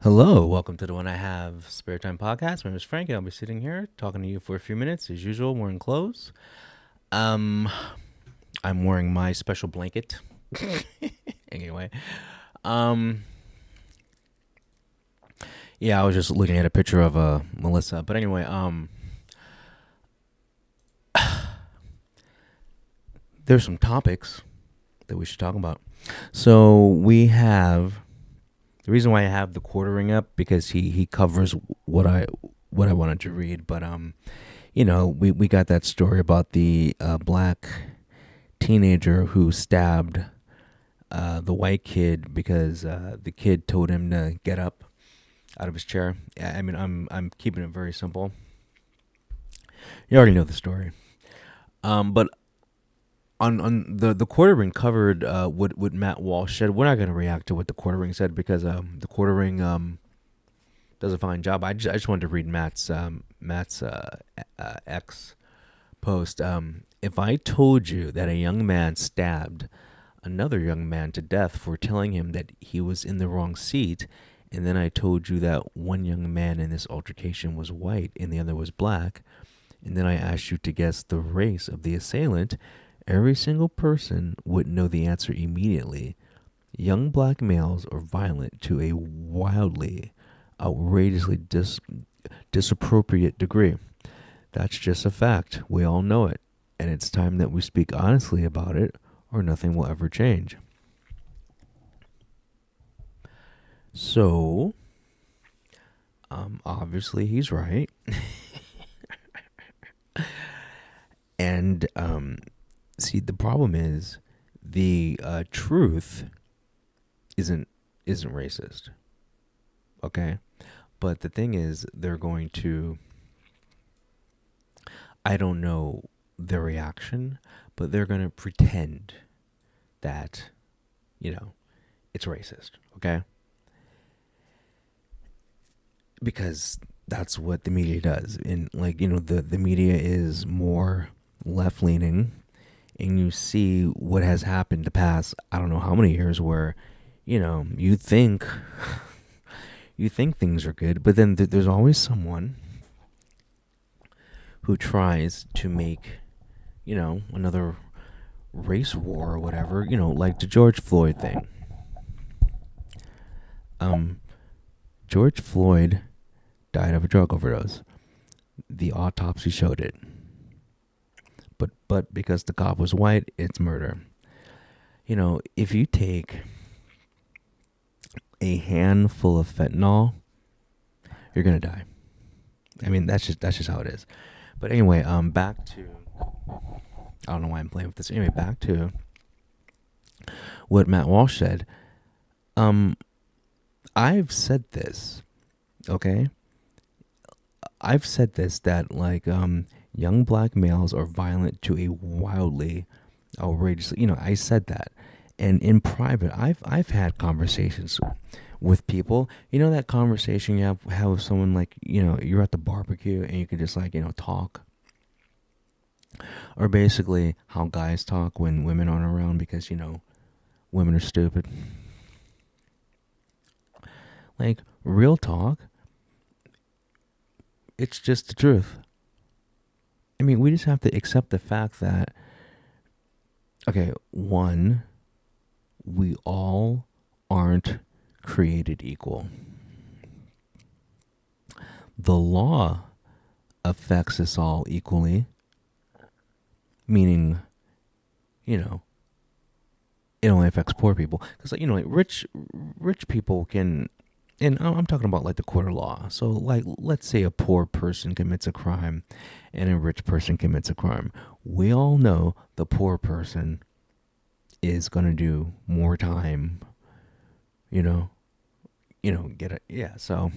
Hello, welcome to the One I Have Spare Time podcast. My name is Frank, and I'll be sitting here talking to you for a few minutes, as usual, wearing clothes. Um, I'm wearing my special blanket. Anyway, um, yeah, I was just looking at a picture of Melissa, but anyway, there's some topics that we should talk about. So we have the reason why I have the quartering up because he covers what I wanted to read, but we got that story about the black teenager who stabbed the white kid because the kid told him to get up out of his chair. I mean, I'm keeping it very simple. You already know the story. But on the quartering covered what Matt Walsh said. We're not going to react to what the quartering said because the quartering does a fine job. I just wanted to read Matt's X post. If I told you that a young man stabbed another young man to death for telling him that he was in the wrong seat, and then I told you that one young man in this altercation was white and the other was black, and then I asked you to guess the race of the assailant, every single person would know the answer immediately. Young black males are violent to a wildly, outrageously disappropriate degree. That's just a fact. We all know it. And it's time that we speak honestly about it, or nothing will ever change. So, obviously, he's right. And, see, the problem is the truth isn't isn't racist. Okay, but the thing is, they're going to. I don't know their reaction, but they're going to pretend that you know it's racist. Okay, because that's what the media does. And the media is more left leaning, and you see what has happened the past I don't know how many years where you think you think things are good, but then there's always someone who tries to make another race war or whatever, like the George Floyd thing. um George Floyd died of a drug overdose. The autopsy showed it. But because the cop was white, it's murder. If you take a handful of fentanyl, you're gonna die. I mean, that's just how it is. But anyway, back to I don't know why I'm playing with this. Anyway, back to what Matt Walsh said. Um, I've said this, okay? I've said this that young black males are violent to a wildly outrageous. I said that, and in private, I've had conversations with people. That conversation you have with someone, like you're at the barbecue and you can just talk, or basically how guys talk when women aren't around because women are stupid. Like, real talk, it's just the truth. I mean, we just have to accept the fact that, okay, one, we all aren't created equal. The law affects us all equally, meaning, you know, it only affects poor people. Because, rich people can, and I'm talking about like the quarter law. So, like, let's say a poor person commits a crime and a rich person commits a crime. We all know the poor person is going to do more time, you know, get it. Yeah. So,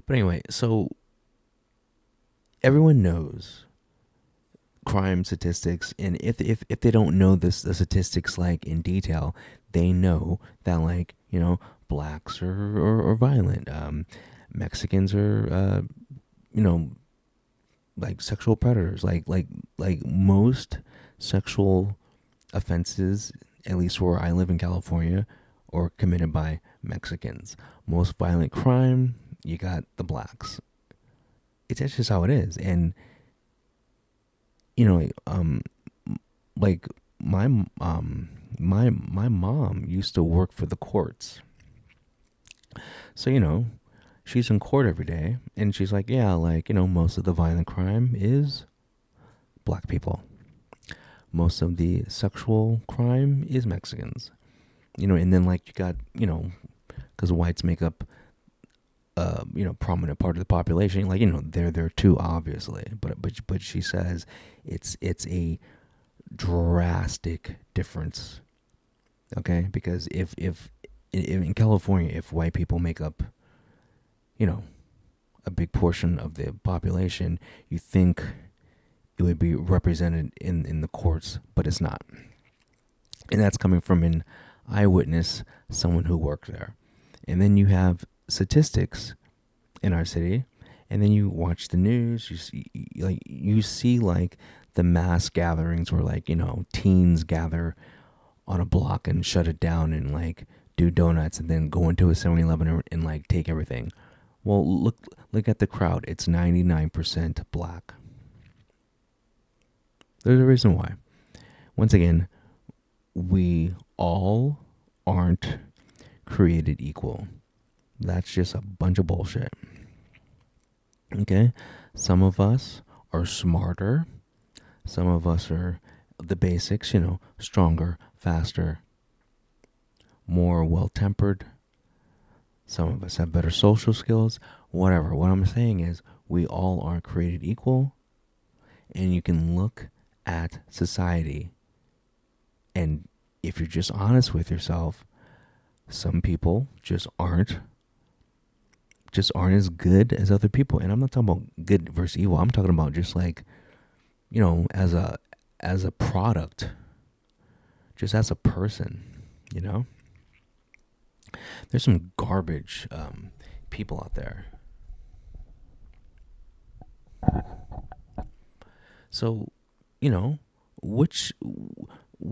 but anyway, so everyone knows crime statistics, and if they don't know the statistics like in detail, they know that blacks are violent, Mexicans are you know like sexual predators, like most sexual offenses, at least where I live in California, or committed by Mexicans. Most violent crime, you got the blacks. It's just how it is. And you know, like my my mom used to work for the courts. So, she's in court every day and she's like, yeah, like, most of the violent crime is black people. Most of the sexual crime is Mexicans. And then like you got, because whites make up prominent part of the population, like, they're there too, obviously. But she says it's a drastic difference. Okay? Because if in California, if white people make up, a big portion of the population, you think it would be represented in the courts, but it's not. And that's coming from an eyewitness, someone who worked there. And then you have statistics in our city, and then you watch the news, you see like the mass gatherings where like, teens gather on a block and shut it down and like do donuts and then go into a 7-Eleven and like take everything. Well, look at the crowd. It's 99% black. There's a reason why. Once again, we all aren't created equal. That's just a bunch of bullshit. Okay? Some of us are smarter. Some of us are the basics, stronger, faster, more well-tempered. Some of us have better social skills, whatever. What I'm saying is we all aren't created equal, and you can look at society, and if you're just honest with yourself, some people just aren't as good as other people. And I'm not talking about good versus evil. I'm talking about just like, as a product, just as a person, There's some garbage people out there. So, which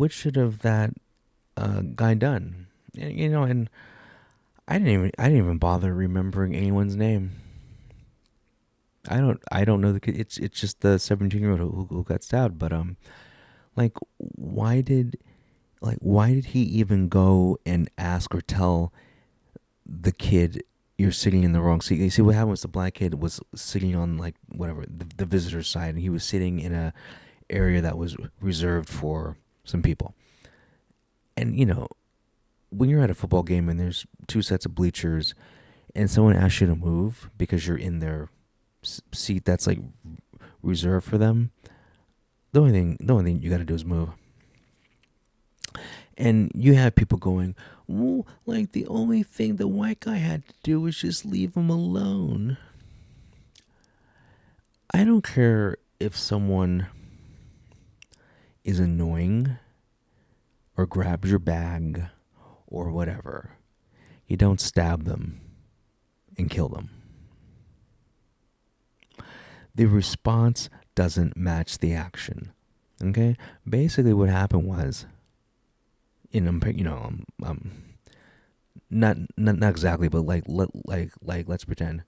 should have that guy done? And I didn't even bother remembering anyone's name. I don't know the kid. It's just the 17-year-old who got stabbed. But like, why did he even go and ask or tell the kid, you're sitting in the wrong seat? You see what happened was the black kid was sitting on like whatever the visitor's side, and he was sitting in a area that was reserved for some people. And when you're at a football game and there's two sets of bleachers, and someone asks you to move because you're in their seat that's like reserved for them, the only thing you got to do is move. And you have people going, well, like the only thing the white guy had to do was just leave him alone. I don't care if someone is annoying or grabs your bag or whatever. You don't stab them and kill them. The response doesn't match the action. Okay? Basically what happened was, not exactly, but like let's pretend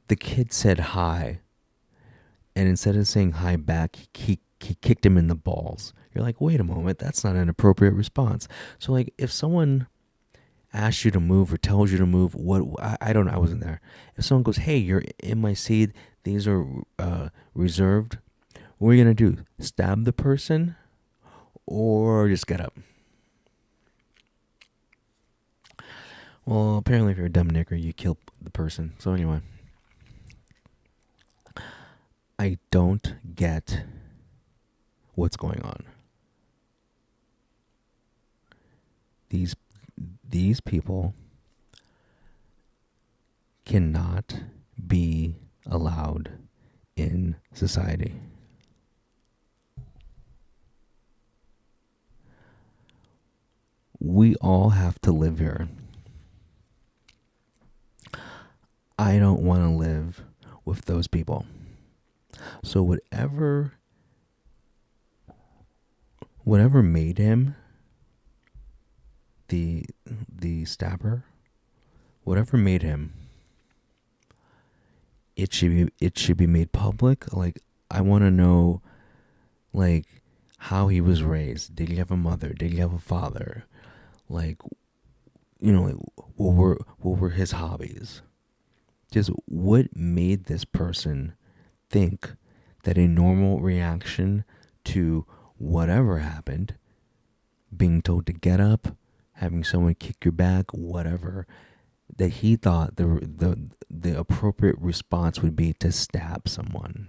the kid said hi, and instead of saying hi back, he kicked him in the balls. You're like, wait a moment, that's not an appropriate response. So like, if someone asks you to move or tells you to move, I don't know, I wasn't there. If someone goes, hey, you're in my seat, these are reserved, what are you gonna do? Stab the person or just get up? Well, apparently if you're a dumb nigger, you kill the person. So anyway, I don't get what's going on. These people cannot be allowed in society. We all have to live here. I don't want to live with those people. So whatever made him the stabber, whatever made him, it should be made public. Like, I want to know, like, how he was raised. Did he have a mother? Did he have a father? Like, like, what were his hobbies? Just what made this person think that a normal reaction to whatever happened, being told to get up, having someone kick your back, whatever, that he thought the appropriate response would be to stab someone.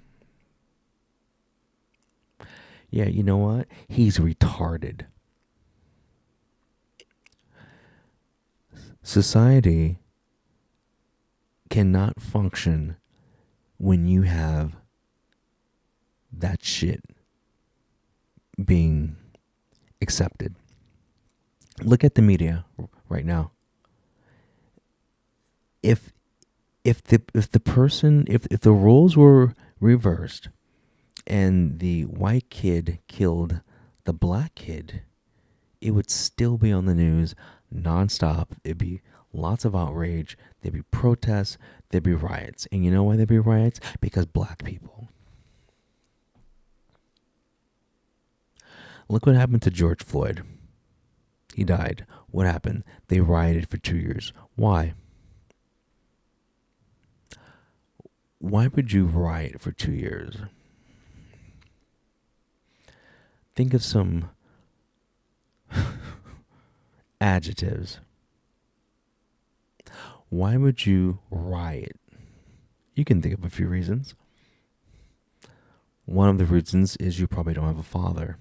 Yeah, you know what? He's retarded. Society cannot function when you have that shit being accepted. Look at the media right now. If the roles were reversed and the white kid killed the black kid, it would still be on the news nonstop. It'd be lots of outrage. There'd be protests. There'd be riots. And you know why there'd be riots? Because black people. Look what happened to George Floyd. He died. What happened? They rioted for 2 years. Why? Why would you riot for 2 years? Think of some adjectives. Why would you riot? You can think of a few reasons. One of the reasons is you probably don't have a father.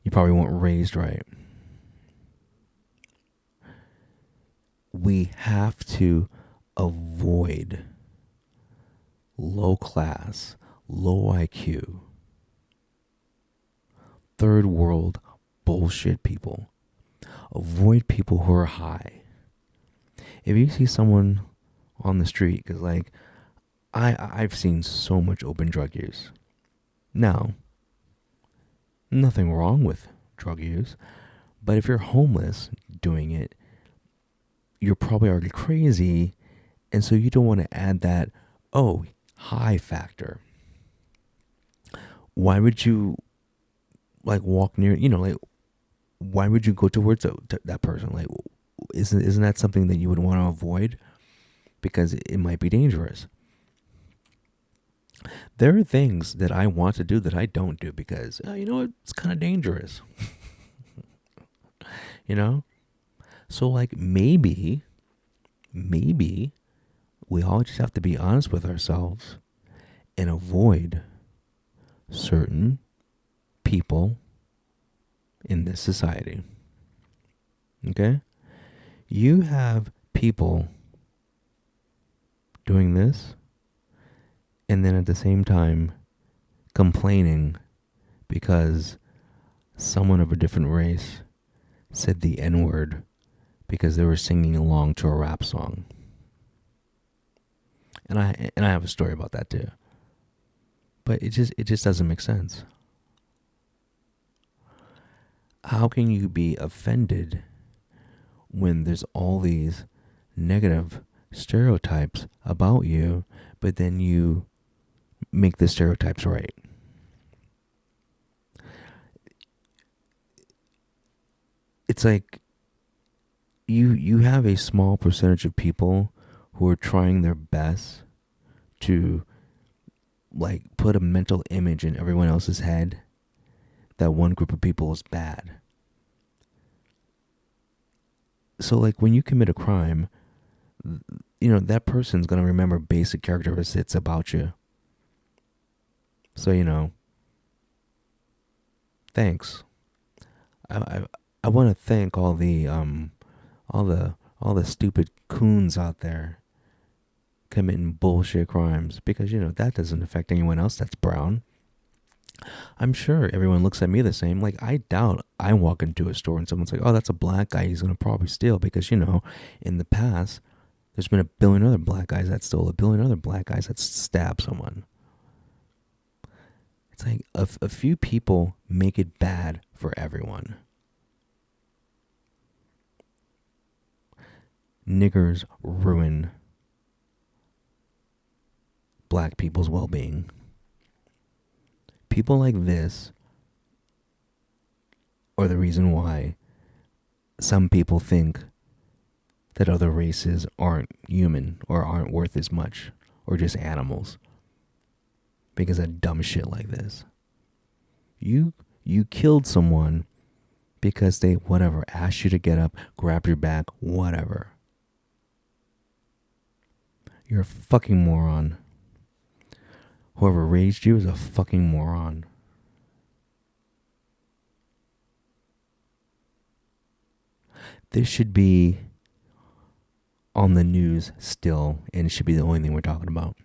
You probably weren't raised right. We have to avoid low class, low IQ, third world bullshit people. Avoid people who are high. If you see someone on the street, because like I've seen so much open drug use. Now, nothing wrong with drug use, but if you're homeless doing it, you're probably already crazy, and so you don't want to add that high factor. Why would you like walk near? Like, why would you go towards that person? Like, isn't that something that you would want to avoid because it might be dangerous? There are things that I want to do that I don't do because it's kind of dangerous. So like maybe we all just have to be honest with ourselves and avoid certain people in this society. Okay? You have people doing this and then at the same time complaining because someone of a different race said the N-word because they were singing along to a rap song. And I have a story about that too. But it just doesn't make sense. How can you be offended when there's all these negative stereotypes about you, but then you make the stereotypes right? It's like you have a small percentage of people who are trying their best to like put a mental image in everyone else's head that one group of people is bad. So like when you commit a crime, that person's going to remember basic characteristics about you. So, thanks. I want to thank all the stupid coons out there committing bullshit crimes because that doesn't affect anyone else that's brown. I'm sure everyone looks at me the same. Like, I doubt I walk into a store and someone's like, oh, that's a black guy, he's gonna probably steal, because in the past there's been a billion other black guys that stole, a billion other black guys that stabbed someone. It's like a few people make it bad for everyone. niggers ruin black people's well-being. People like this are the reason why some people think that other races aren't human or aren't worth as much or just animals because of dumb shit like this. You killed someone because they whatever asked you to get up, grab your back, whatever. You're a fucking moron. Whoever raised you is a fucking moron. This should be on the news still, and it should be the only thing we're talking about.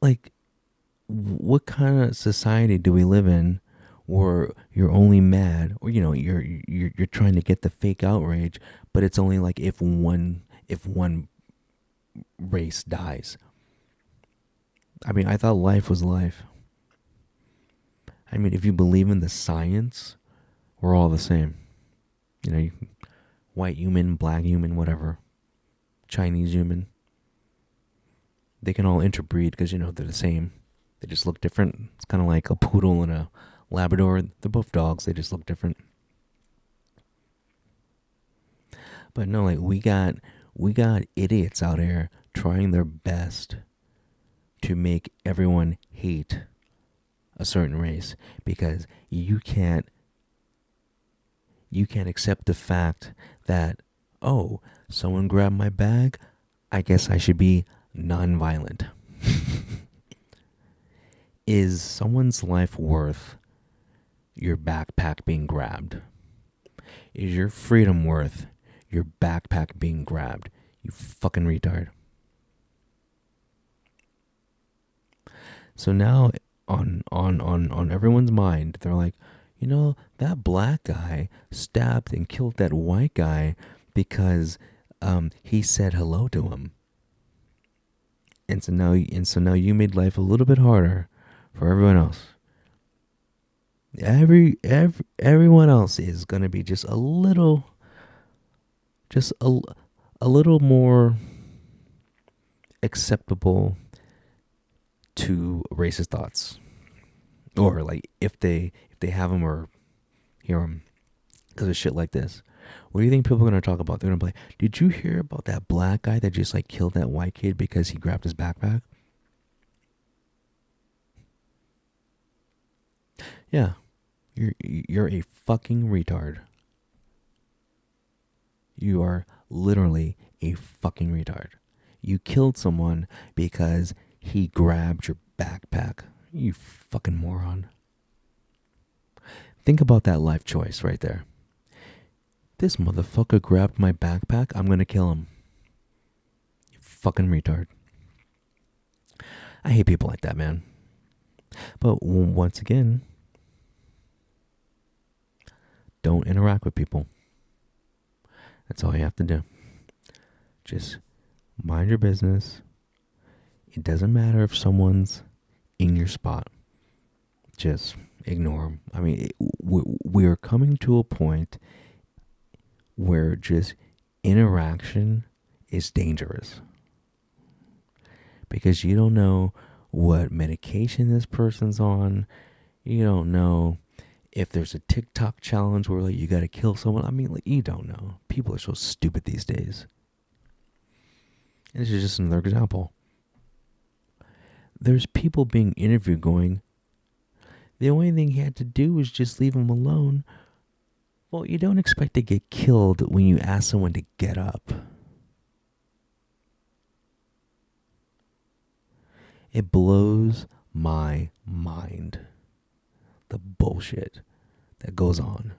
Like, what kind of society do we live in where you're only mad, or you're trying to get the fake outrage, but it's only like if one race dies. I mean, I thought life was life. I mean, if you believe in the science, we're all the same. White human, black human, whatever. Chinese human. They can all interbreed because, they're the same. They just look different. It's kind of like a poodle and a Labrador. They're both dogs. They just look different. But no, like we got idiots out there trying their best to make everyone hate a certain race because you can't accept the fact that, oh, someone grabbed my bag, I guess I should be nonviolent. Is someone's life worth your backpack being grabbed? Is your freedom worth your backpack being grabbed? You fucking retard. So now on everyone's mind, they're like, that black guy stabbed and killed that white guy because he said hello to him. And so now you made life a little bit harder for everyone else. Everyone else is gonna be just a little more acceptable to racist thoughts, or like if they have them or hear them because of shit like this. What do you think people are gonna talk about? They're gonna be like, "Did you hear about that black guy that just like killed that white kid because he grabbed his backpack?" Yeah, you're a fucking retard. You are literally a fucking retard. You killed someone because he grabbed your backpack. You fucking moron. Think about that life choice right there. This motherfucker grabbed my backpack. I'm gonna kill him. You fucking retard. I hate people like that, man. But once again, don't interact with people. That's all you have to do. Just mind your business. It doesn't matter if someone's in your spot. Just ignore them. I mean, we're coming to a point where just interaction is dangerous. Because you don't know what medication this person's on. You don't know if there's a TikTok challenge where like you gotta kill someone. I mean, like, you don't know. People are so stupid these days. And this is just another example. There's people being interviewed going, the only thing he had to do was just leave him alone. Well, you don't expect to get killed when you ask someone to get up. It blows my mind, the bullshit that goes on.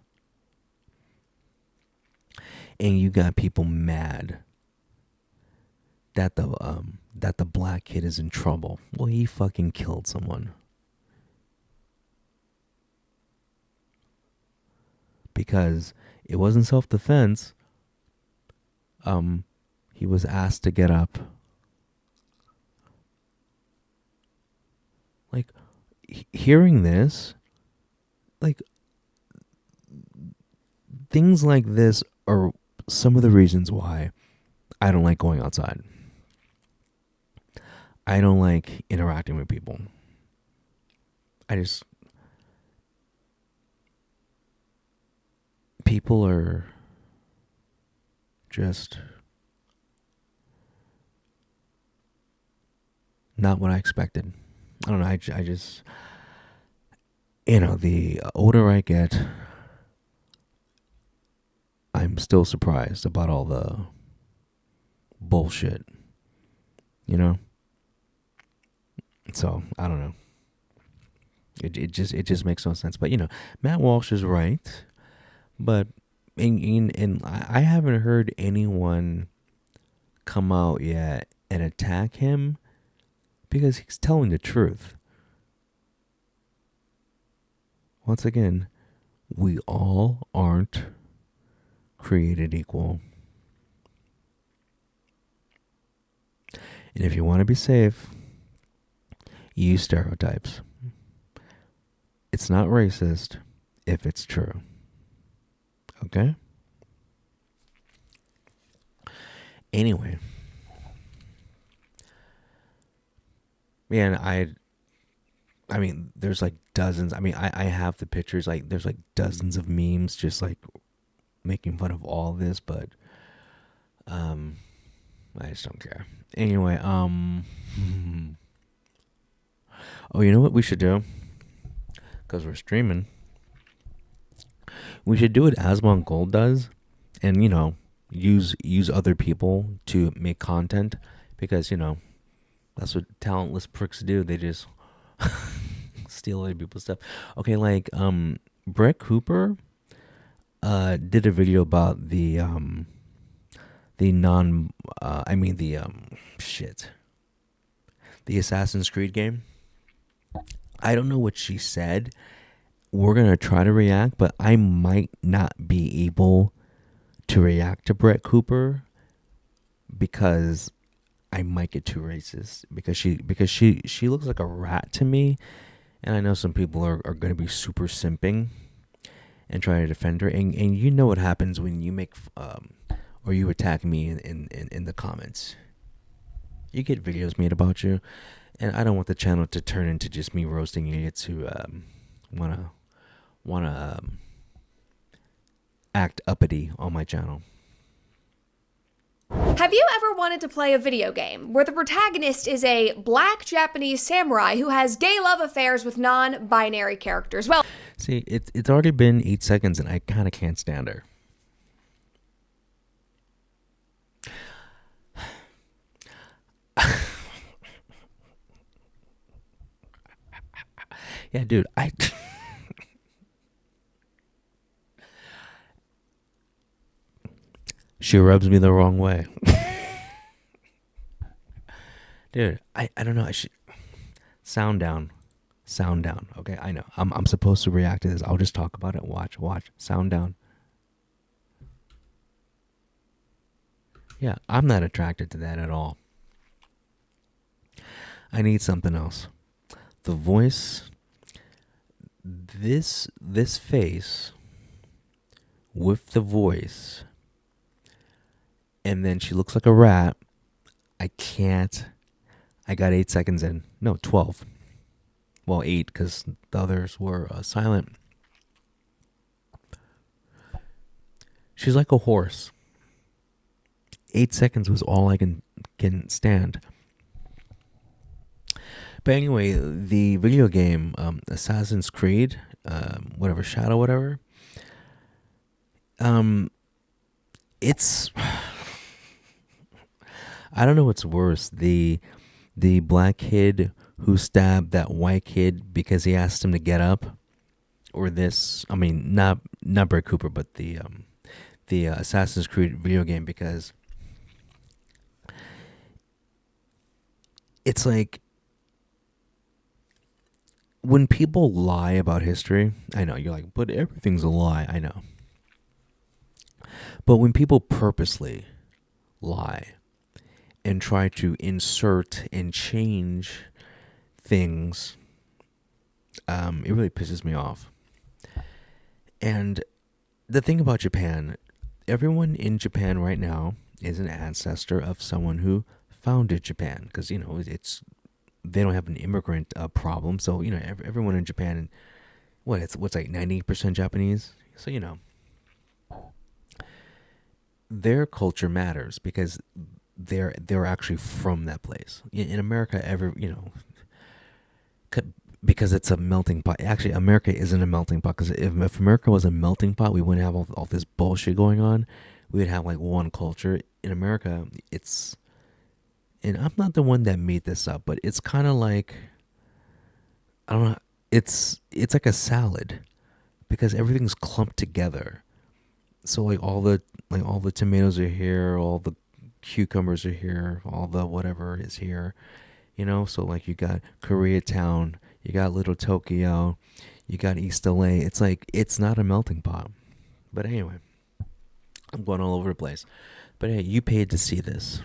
And you got people mad that the black kid is in trouble. Well, he fucking killed someone. Because it wasn't self-defense. He was asked to get up. Like, hearing this, like, things like this are some of the reasons why I don't like going outside. I don't like interacting with people. I just, people are just not what I expected. I don't know. I just, the older I get, I'm still surprised about all the bullshit, you know? So, I don't know. It just makes no sense. But, Matt Walsh is right. But I haven't heard anyone come out yet and attack him because he's telling the truth. Once again, we all aren't created equal. And if you want to be safe, use stereotypes. It's not racist if it's true. Okay? Anyway. Yeah, and I mean, there's like dozens. I mean, I have the pictures. Like, there's like dozens of memes just like making fun of all this, but I just don't care. Anyway, oh, you know what we should do? Because we're streaming. We should do what Asmon Gold does, and use other people to make content, because that's what talentless pricks do. They just steal other people's stuff. Okay, like Brett Cooper did a video about the Assassin's Creed game. I don't know what she said. We're gonna try to react, but I might not be able to react to Brett Cooper because I might get too racist, because she looks like a rat to me, and I know some people are going to be super simping and try to defend her, and you know what happens when you make or you attack me in the comments. You get videos made about you, and I don't want the channel to turn into just me roasting idiots who wanna act uppity on my channel. Have you ever wanted to play a video game where the protagonist is a black Japanese samurai who has gay love affairs with non-binary characters? Well, see, it's already been 8 seconds, and I kind of can't stand her. Yeah, dude, she rubs me the wrong way. Dude, I don't know. I should sound down. Okay, I know. I'm supposed to react to this. I'll just talk about it. Watch. Sound down. Yeah, I'm not attracted to that at all. I need something else. The voice, this face with the voice, and then she looks like a rat. I can't. I got 8 seconds in. No, 12. Well, 8 because the others were silent. She's like a horse. 8 seconds was all I can stand. But anyway, the video game Assassin's Creed, Shadow, whatever. It's I don't know what's worse, the black kid who stabbed that white kid because he asked him to get up, or this. I mean, not Brett Cooper, but the Assassin's Creed video game, because it's like, when people lie about history, I know you're like, but everything's a lie. I know. But when people purposely lie and try to insert and change things, it really pisses me off. And the thing about Japan, everyone in Japan right now is an ancestor of someone who founded Japan, because it's they don't have an immigrant problem. So everyone in Japan, what's like 90% Japanese. So their culture matters because they're actually from that place. In America, because it's a melting pot. Actually, America isn't a melting pot, because if America was a melting pot, we wouldn't have all this bullshit going on. We would have like one culture. In America, it's, and I'm not the one that made this up, but it's kind of like, I don't know. It's like a salad because everything's clumped together. So all the tomatoes are here, all the cucumbers are here, all the whatever is here. So like you got Koreatown, you got Little Tokyo, you got East LA. It's like it's not a melting pot. But anyway, I'm going all over the place. But hey, you paid to see this.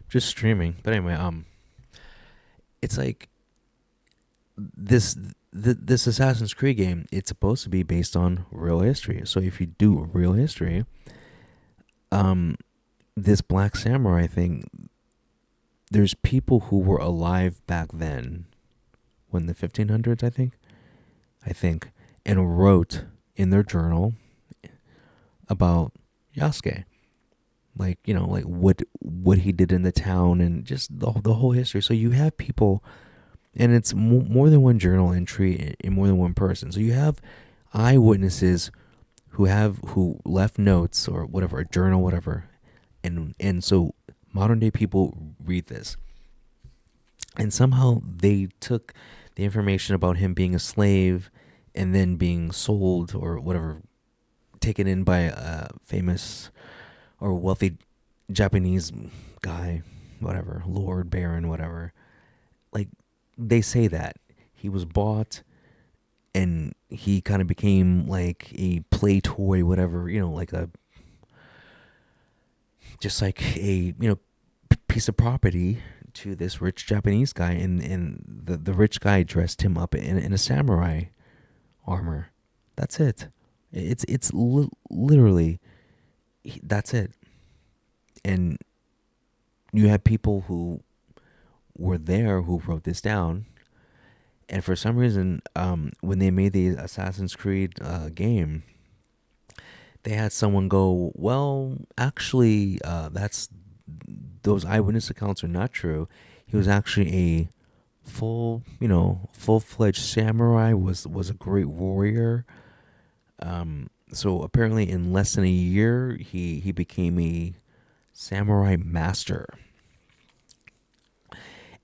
Just streaming. But anyway, it's like this Assassin's Creed game. It's supposed to be based on real history. So if you do real history, um, this Black Samurai thing, there's people who were alive back then, when the 1500s, I think, and wrote in their journal about Yasuke, like like what he did in the town and just the whole history. So you have people, and it's more than one journal entry in more than one person. So you have eyewitnesses who left notes or whatever, a journal, whatever, and so modern day people read this, and somehow they took the information about him being a slave and then being sold or whatever, taken in by a famous or wealthy Japanese guy, whatever, lord, baron, whatever. Like, they say that he was bought and he kind of became like a play toy, whatever, like a, just like a, piece of property to this rich Japanese guy, and the rich guy dressed him up in a samurai armor. That's it. Literally, that's it. And you have people who were there who wrote this down, and for some reason, when they made the Assassin's Creed game, they had someone go, well, actually, those eyewitness accounts are not true. He was actually a full-fledged samurai, was a great warrior. So apparently in less than a year, he became a samurai master.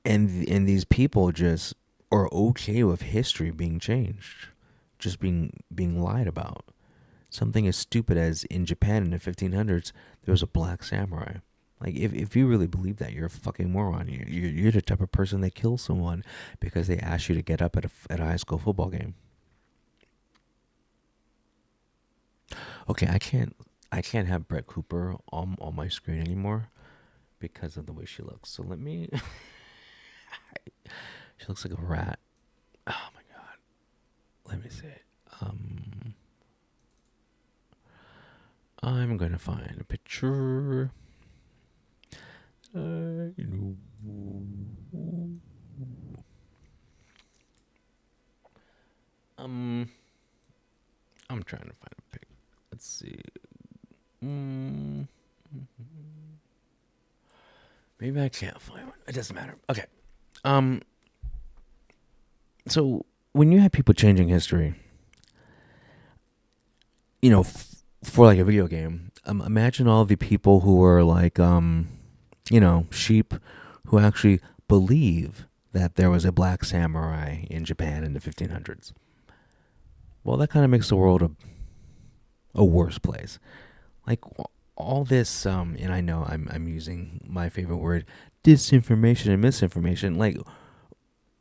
And these people just are okay with history being changed, just being lied about. Something as stupid as in Japan in the 1500s, there was a black samurai. Like, if you really believe that, you're a fucking moron. You're the type of person that kills someone because they asked you to get up at a high school football game. Okay, I can't have Brett Cooper on my screen anymore because of the way she looks. So let me. She looks like a rat. Oh my god. Let me see. I'm gonna find a picture. You know. I'm trying to find a pic. Let's see. Mm, Maybe I can't find one. It doesn't matter. Okay. Um. So when you have people changing history, for like a video game, imagine all the people who are like, sheep, who actually believe that there was a black samurai in Japan in the 1500s. Well, that kind of makes the world a worse place. Like, all this, and I know I'm using my favorite word, disinformation and misinformation. Like,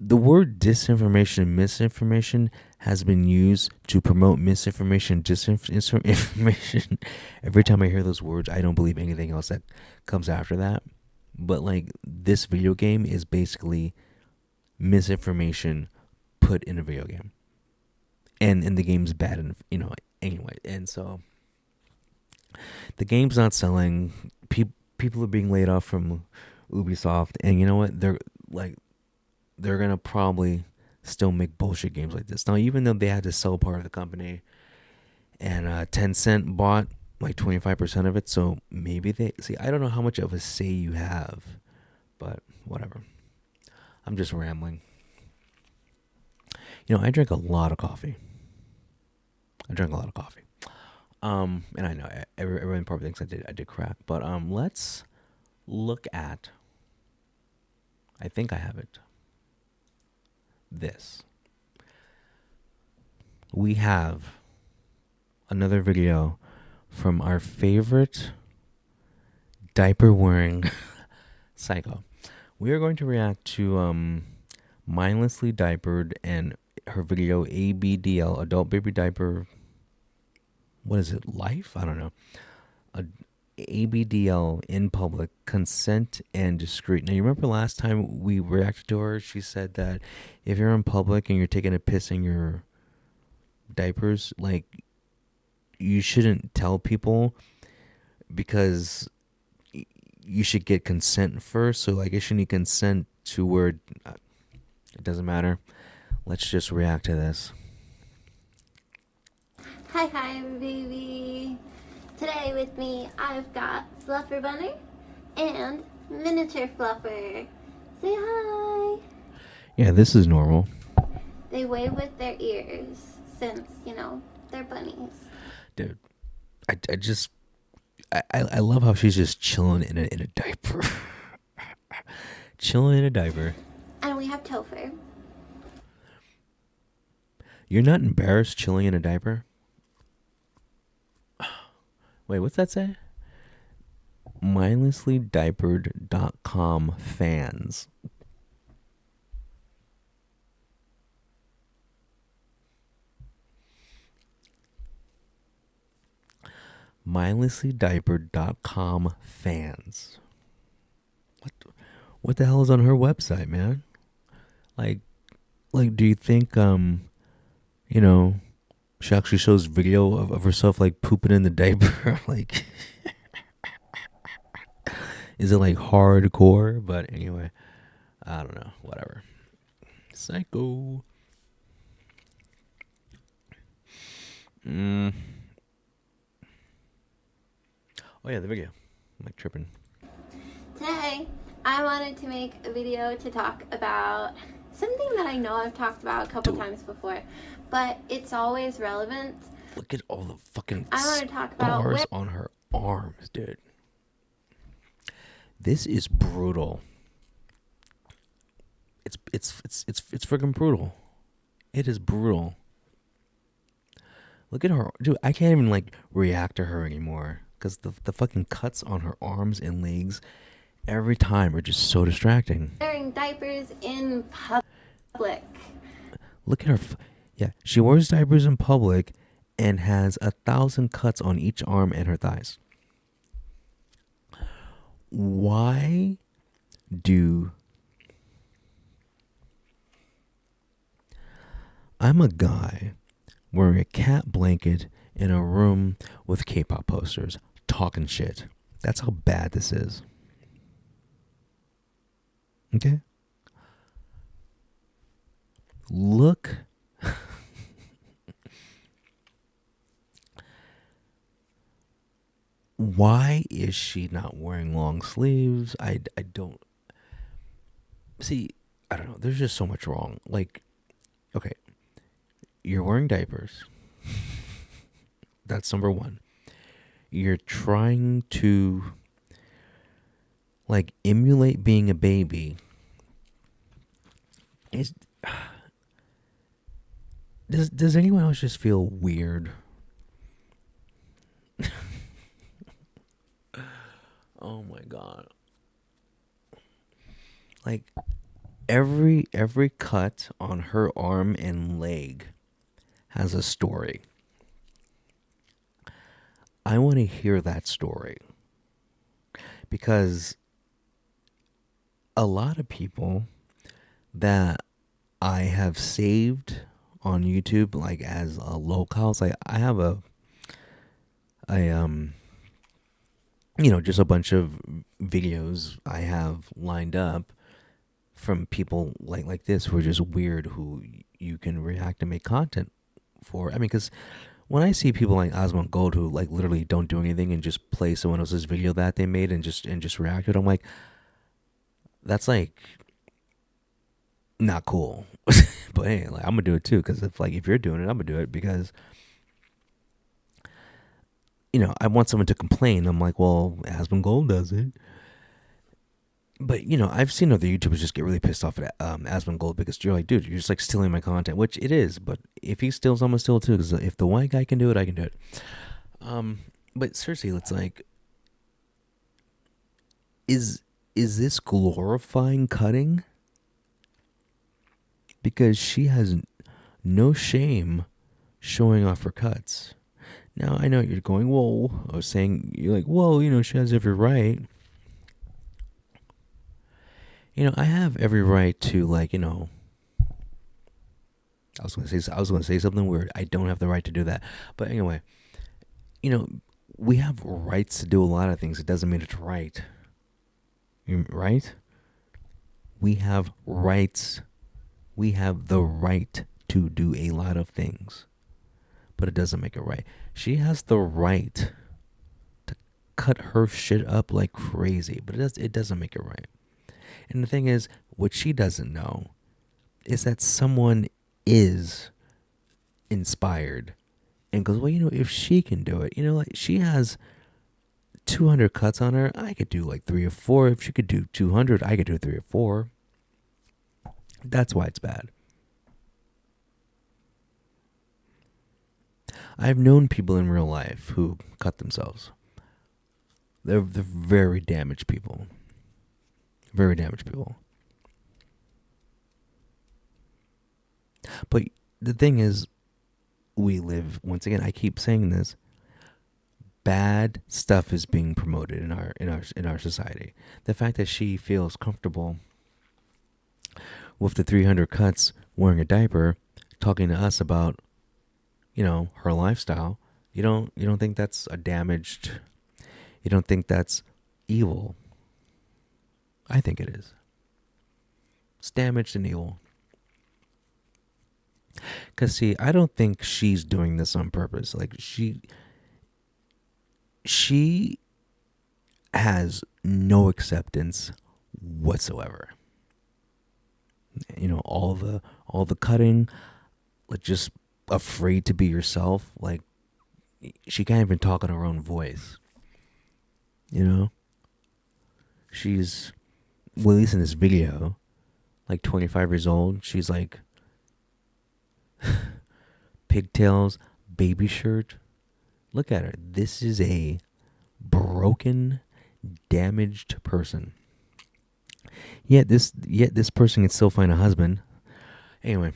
the word disinformation and misinformation has been used to promote misinformation, disinformation. Every time I hear those words, I don't believe anything else that comes after that. But like, this video game is basically misinformation put in a video game. and the game's bad, and anyway, and so the game's not selling. People are being laid off from Ubisoft, and you know what? Like they're gonna probably still make bullshit games like this. Now, even though they had to sell part of the company, and Tencent bought like 25% of it, so maybe they see. I don't know how much of a say you have, but whatever. I'm just rambling. I drink a lot of coffee. I drank a lot of coffee. And I know everyone probably thinks I did crack, but let's look at. I think I have it. This. We have another video from our favorite diaper wearing psycho. We are going to react to mindlessly diapered and her video ABDL, adult baby diaper. What is it? Life? I don't know. ABDL in public, consent and discreet. Now, you remember last time we reacted to her? She said that if you're in public and you're taking a piss in your diapers, like, you shouldn't tell people because you should get consent first. So I guess you need consent to where it doesn't matter. Let's just react to this. Hi, baby. Today with me, I've got Fluffer Bunny and Miniature Fluffer. Say hi. Yeah, this is normal. They wave with their ears since, they're bunnies. Dude, I love how she's just chilling in a diaper. Chilling in a diaper. And we have Topher. You're not embarrassed chilling in a diaper? Wait, what's that say? Mindlesslydiapered.com fans. Mindlesslydiapered.com fans. What the hell is on her website, man? Like do you think she actually shows video of herself like pooping in the diaper? Like, is it like hardcore? But anyway, I don't know. Whatever. Psycho. Oh yeah, the video. I'm like tripping. Today, I wanted to make a video to talk about something that I know I've talked about a couple times before, but it's always relevant. Look at all the fucking I want to talk about scars on her arms, dude. This is brutal. It's freaking brutal. It is brutal. Look at her, dude. I can't even like react to her anymore because the fucking cuts on her arms and legs every time are just so distracting. Wearing diapers in public. Look at her. Yeah, she wears diapers in public and has 1,000 cuts on each arm and her thighs. Why do... I'm a guy wearing a cat blanket in a room with K-pop posters, talking shit. That's how bad this is. Okay? Look. Why is she not wearing long sleeves? I don't see. I don't know. There's just so much wrong. Like, okay, you're wearing diapers. That's number one. You're trying to like emulate being a baby. Does anyone else just feel weird? Oh my god. Like every cut on her arm and leg has a story. I want to hear that story. Because a lot of people that I have saved on YouTube, like as LOLcow. Like I have just a bunch of videos I have lined up from people like this who are just weird, who you can react and make content for. I mean, because when I see people like Osmond Gold who like literally don't do anything and just play someone else's video that they made and just react to it, I'm like, that's like not cool. But hey, like I'm gonna do it too, because if you're doing it, I'm gonna do it because I want someone to complain. I'm like, well, Aspen Gold does it. But I've seen other YouTubers just get really pissed off at Aspen Gold, because you're like, dude, you're just like stealing my content, which it is. But if he steals, I'm gonna steal it too, because if the white guy can do it, I can do it. But seriously, it's like, is this glorifying cutting? Because she has no shame showing off her cuts. Now, I know you're going, whoa. I was saying, you're like, whoa, she has every right. I have every right to, like, I was gonna say something weird. I don't have the right to do that. But anyway, we have rights to do a lot of things. It doesn't mean it's right. Right? We have rights. We have the right to do a lot of things, but it doesn't make it right. She has the right to cut her shit up like crazy, but it doesn't make it right. And the thing is, what she doesn't know is that someone is inspired and goes, well, if she can do it, like she has 200 cuts on her, I could do like 3 or 4. If she could do 200, I could do 3 or 4. That's why it's bad. I've known people in real life who cut themselves. They're very damaged people. Very damaged people. But the thing is, we live, once again, I keep saying this, bad stuff is being promoted in our society. The fact that she feels comfortable with the 300 cuts, wearing a diaper, talking to us about, her lifestyle, you don't think that's a damaged, you don't think that's evil. I think it is. It's damaged and evil. Because, see, I don't think she's doing this on purpose. Like, she has no acceptance whatsoever. All the cutting, like, just afraid to be yourself. Like, she can't even talk in her own voice. She's, well, at least in this video, like 25 years old. She's like pigtails, baby shirt. Look at her. This is a broken, damaged person. Yet this person can still find a husband. Anyway.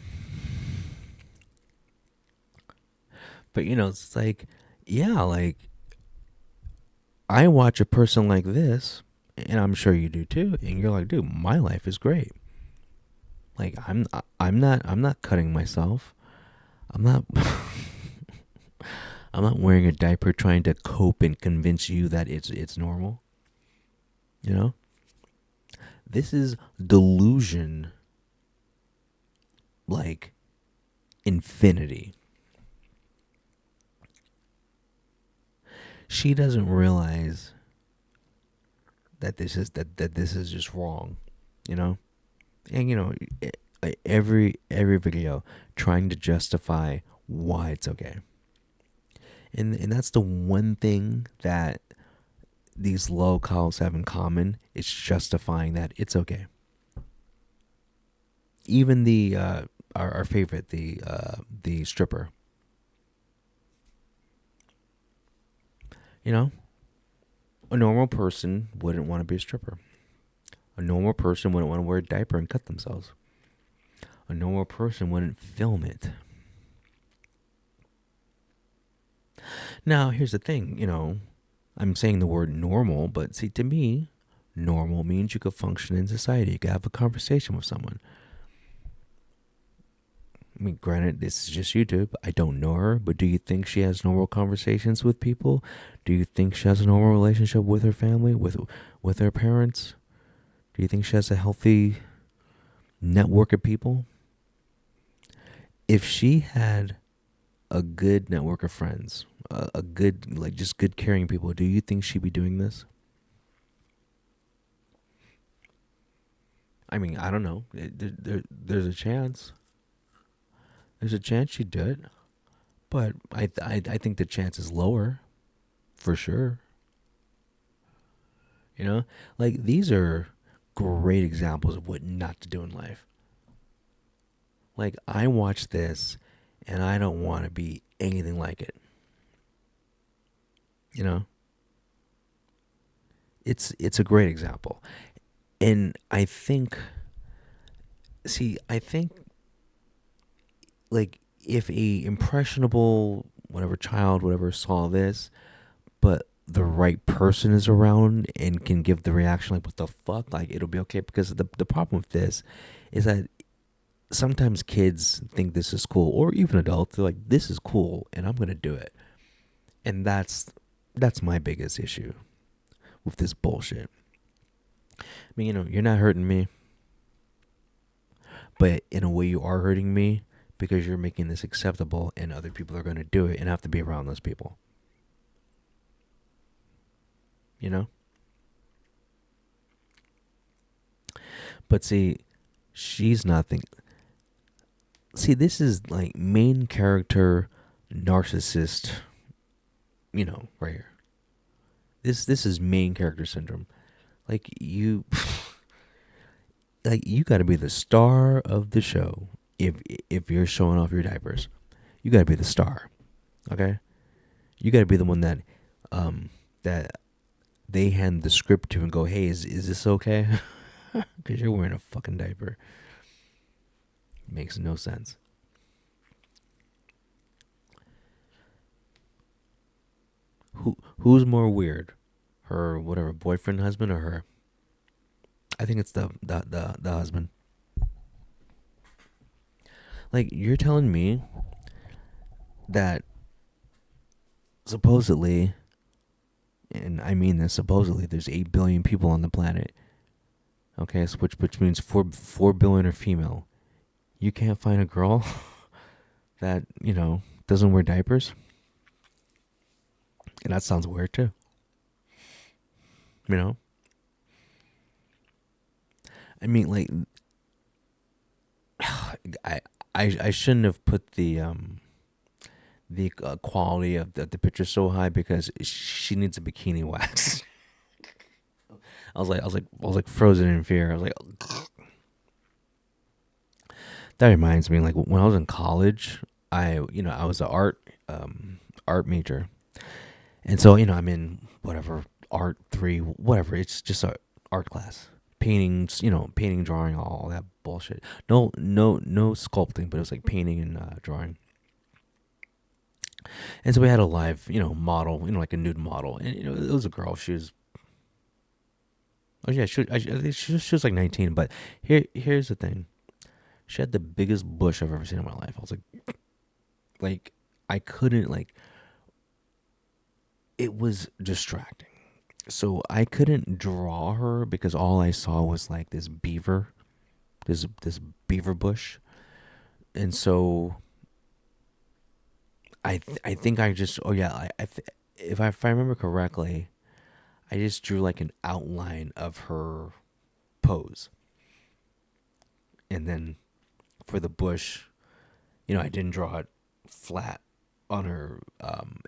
But it's like, yeah, like, I watch a person like this, and I'm sure you do too, and you're like, dude, my life is great. Like, I'm not cutting myself. I'm not I'm not wearing a diaper trying to cope and convince you that it's normal. This is delusion, like infinity. She doesn't realize that this is just wrong, And every video trying to justify why it's okay. And that's the one thing that these LOLcows have in common. It's justifying that it's okay. Even the our favorite, the stripper. A normal person wouldn't want to be a stripper. A normal person wouldn't want to wear a diaper and cut themselves. A normal person wouldn't film it. Now, here's the thing, I'm saying the word normal, but see, to me, normal means you could function in society. You could have a conversation with someone. I mean, granted, this is just YouTube. I don't know her, but do you think she has normal conversations with people? Do you think she has a normal relationship with her family, with her parents? Do you think she has a healthy network of people? If she had a good network of friends, a good, like, just good caring people, do you think she'd be doing this? I mean, I don't know. There's a chance. There's a chance she'd do it, but I think the chance is lower, for sure. You know, like, these are great examples of what not to do in life. Like, I watch this, and I don't want to be anything like it. You know, it's a great example, and I think, like, if a impressionable whatever child whatever saw this, but the right person is around and can give the reaction like, what the fuck, like, it'll be okay. Because the problem with this is that sometimes kids think this is cool, or even adults, they're like, this is cool and I'm gonna do it. And that's my biggest issue with this bullshit. I mean, you're not hurting me, but in a way you are hurting me, because you're making this acceptable and other people are going to do it and have to be around those people. You know? But see, she's nothing. See, this is like main character narcissist, right here. This is main character syndrome. Like, you got to be the star of the show. If you're showing off your diapers, you got to be the star. Okay? You got to be the one that that they hand the script to and go, "Hey, is this okay?" Because you're wearing a fucking diaper. Makes no sense. Who's more weird? Her whatever boyfriend, husband, or her? I think it's the husband. Like, you're telling me that supposedly, and I mean this, supposedly there's 8 billion people on the planet. Okay, so which means 4 billion are female. You can't find a girl that, doesn't wear diapers? And that sounds weird too. I mean, like, I shouldn't have put the quality of the picture so high, because she needs a bikini wax. I was like frozen in fear. I was like, that reminds me, like, when I was in college, I was an art major, and so I'm in whatever art 3, whatever. It's just a art class, paintings, painting, drawing, all that bullshit. No sculpting, but it was like painting and drawing. And so we had a live, model, like a nude model, and it was a girl. She was, oh yeah, she was like 19. But here's the thing, she had the biggest bush I've ever seen in my life. I was like I couldn't, like, it was distracting. So I couldn't draw her because all I saw was like this beaver bush, and so I think I just, oh yeah, if I remember correctly, I just drew like an outline of her pose, and then for the bush, I didn't draw it flat on her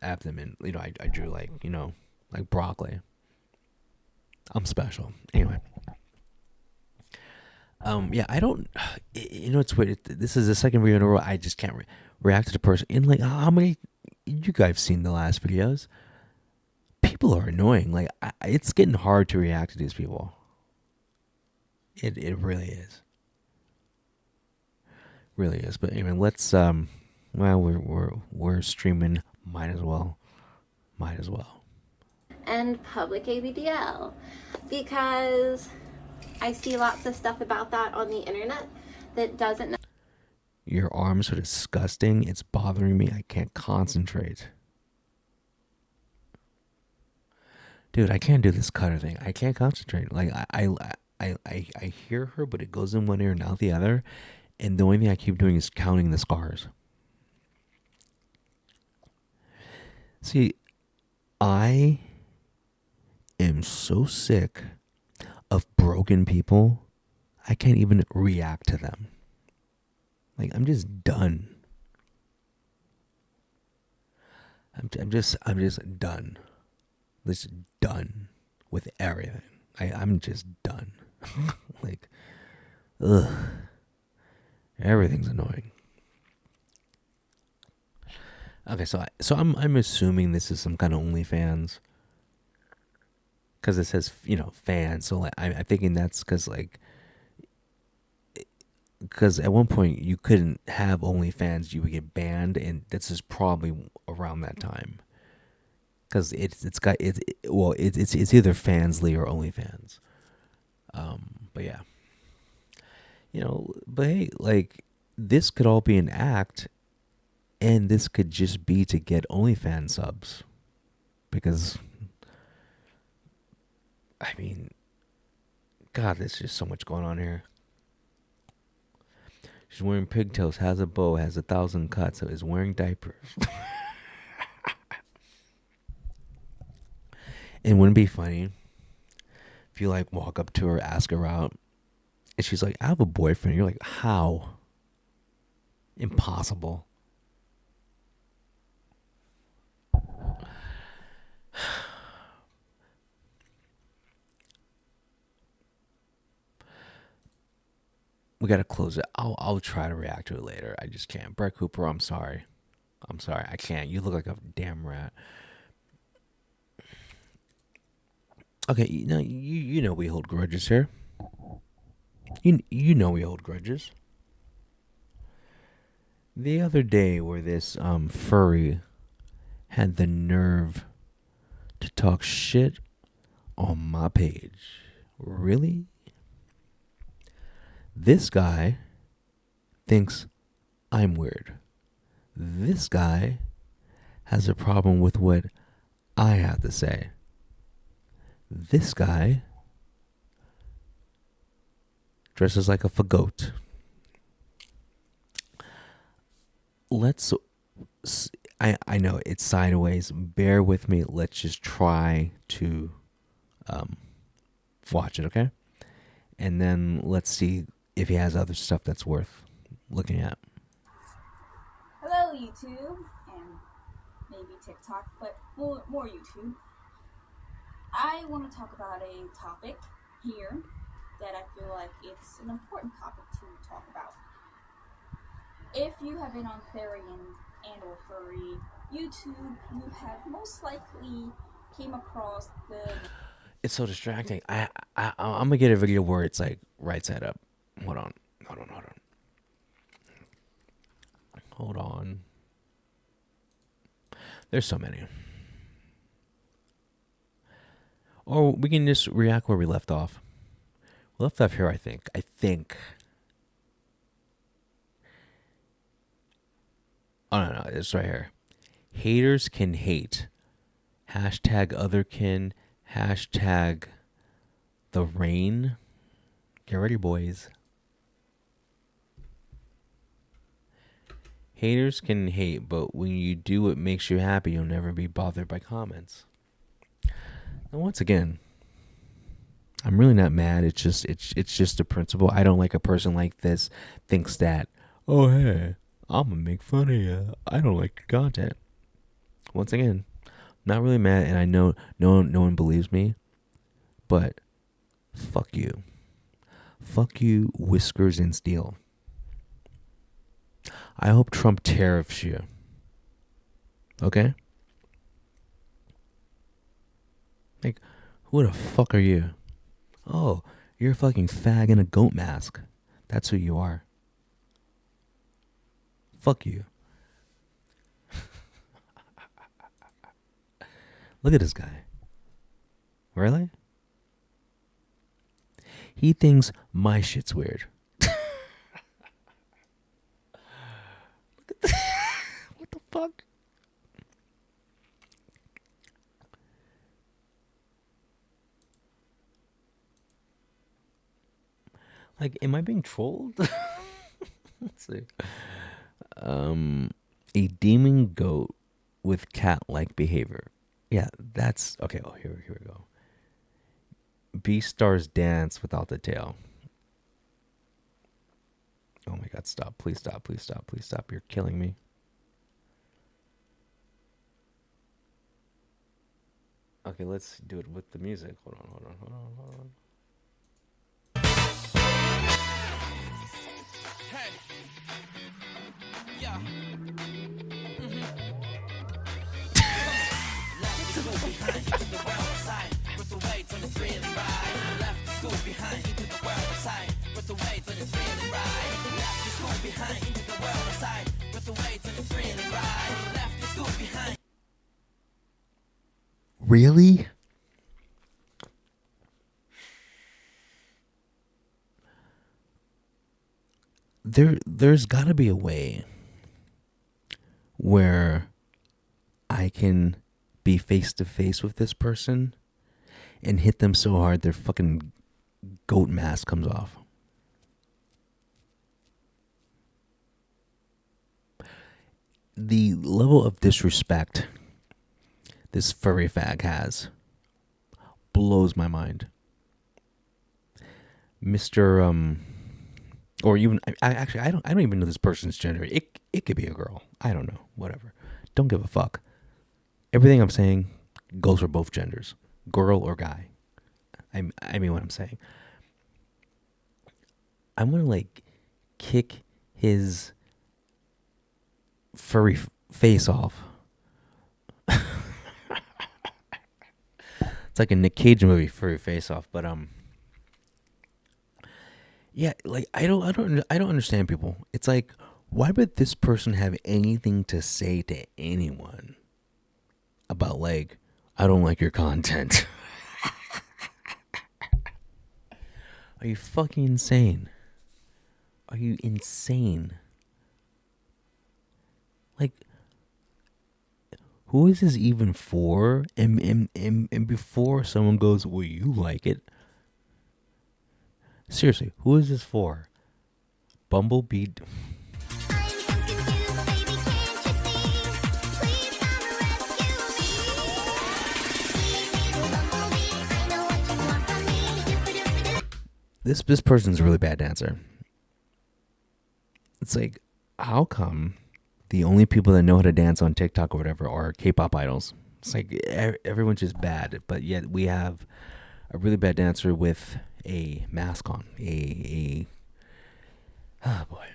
abdomen. I drew like like broccoli. I'm special. Anyway. Yeah, I don't. It's weird. This is the second video in a row I just can't react to the person. And like, how many you guys have seen the last videos? People are annoying. Like, it's getting hard to react to these people. It really is. Really is. But anyway, let's well, we're streaming. Might as well. And public ABDL, because I see lots of stuff about that on the internet that doesn't. Your arms are disgusting. It's bothering me. I can't concentrate. Dude, I can't do this cutter thing. I can't concentrate. Like I hear her, but it goes in one ear and out the other. And the only thing I keep doing is counting the scars. See, I am so sick of broken people. I can't even react to them. Like, I'm just done. I'm just done. Just done with everything. I'm just done. Like, ugh. Everything's annoying. Okay, so I'm assuming this is some kind of OnlyFans, because it says, you know, fans. So like I'm thinking that's because at one point you couldn't have OnlyFans, you would get banned, and this is probably around that time. Because it's either Fansly or OnlyFans. But yeah, you know, but hey, like, this could all be an act, and this could just be to get OnlyFans subs, because I mean, God, there's just so much going on here. She's wearing pigtails, has a bow, has 1,000 cuts, is wearing diapers. And wouldn't it be funny if you like walk up to her, ask her out, and she's like, I have a boyfriend. You're like, how? Impossible. We gotta close it. I'll try to react to it later. I just can't. Brett Cooper, I'm sorry. I can't. You look like a damn rat. Okay, you know we hold grudges here. You know we hold grudges. The other day, where this furry had the nerve to talk shit on my page. Really? This guy thinks I'm weird. This guy has a problem with what I have to say. This guy dresses like a fagot. I know it's sideways. Bear with me. Let's just try to watch it, okay? And then let's see if he has other stuff that's worth looking at. Hello, YouTube, and maybe TikTok, but more YouTube. I want to talk about a topic here that I feel like it's an important topic to talk about. If you have been on Clarion and or Furry YouTube, you have most likely came across the... It's so distracting. I'm gonna get a video where it's like right side up. Hold on. There's so many. Or we can just react where we left off. We left off here, I think. Oh, no, it's right here. Haters can hate. Hashtag otherkin. Hashtag the rain. Get ready, boys. Haters can hate, but when you do what makes you happy, you'll never be bothered by comments. And once again, I'm really not mad. It's just a principle. I don't like a person like this thinks that, oh hey, I'm gonna make fun of you. I don't like your content. Once again, I'm not really mad, and I know no one believes me, but fuck you. Fuck you, whiskers and steel. I hope Trump tariffs you. Okay? Like, who the fuck are you? Oh, you're a fucking fag in a goat mask. That's who you are. Fuck you. Look at this guy. Really? He thinks my shit's weird. fuck? Like, am I being trolled? Let's see. A demon goat with cat-like behavior. Yeah, that's okay. Oh, here we go. Beast stars dance without the tail. Oh my god, stop. Please stop. Please stop. Please stop. You're killing me. Okay, let's do it with the music. Hold on. Hey, yeah. Left the school behind into the world outside, with the weight on the thrilling ride. Left the school behind into the world outside, with the weight on the thrilling ride. Left the school behind into the world outside, with the weight on the thrilling ride. Left the school behind. Really? There's got to be a way where I can be face to face with this person and hit them so hard their fucking goat mask comes off. The level of disrespect this furry fag has blows my mind. Mr. Or even I don't even know this person's gender. It could be a girl. I don't know. Whatever. Don't give a fuck. Everything I'm saying goes for both genders, girl or guy. I mean what I'm saying. I'm gonna like kick his furry face off. It's like a Nick Cage movie, furry face off. But yeah, like I don't understand people. It's like, why would this person have anything to say to anyone about like, I don't like your content? Are you fucking insane? Are you insane? Like, who is this even for? And before someone goes, well, you like it. Seriously, who is this for? Bumblebee. This person's a really bad dancer. It's like, how come the only people that know how to dance on TikTok or whatever are K-pop idols? It's like everyone's just bad, but yet we have a really bad dancer with a mask on. Oh boy.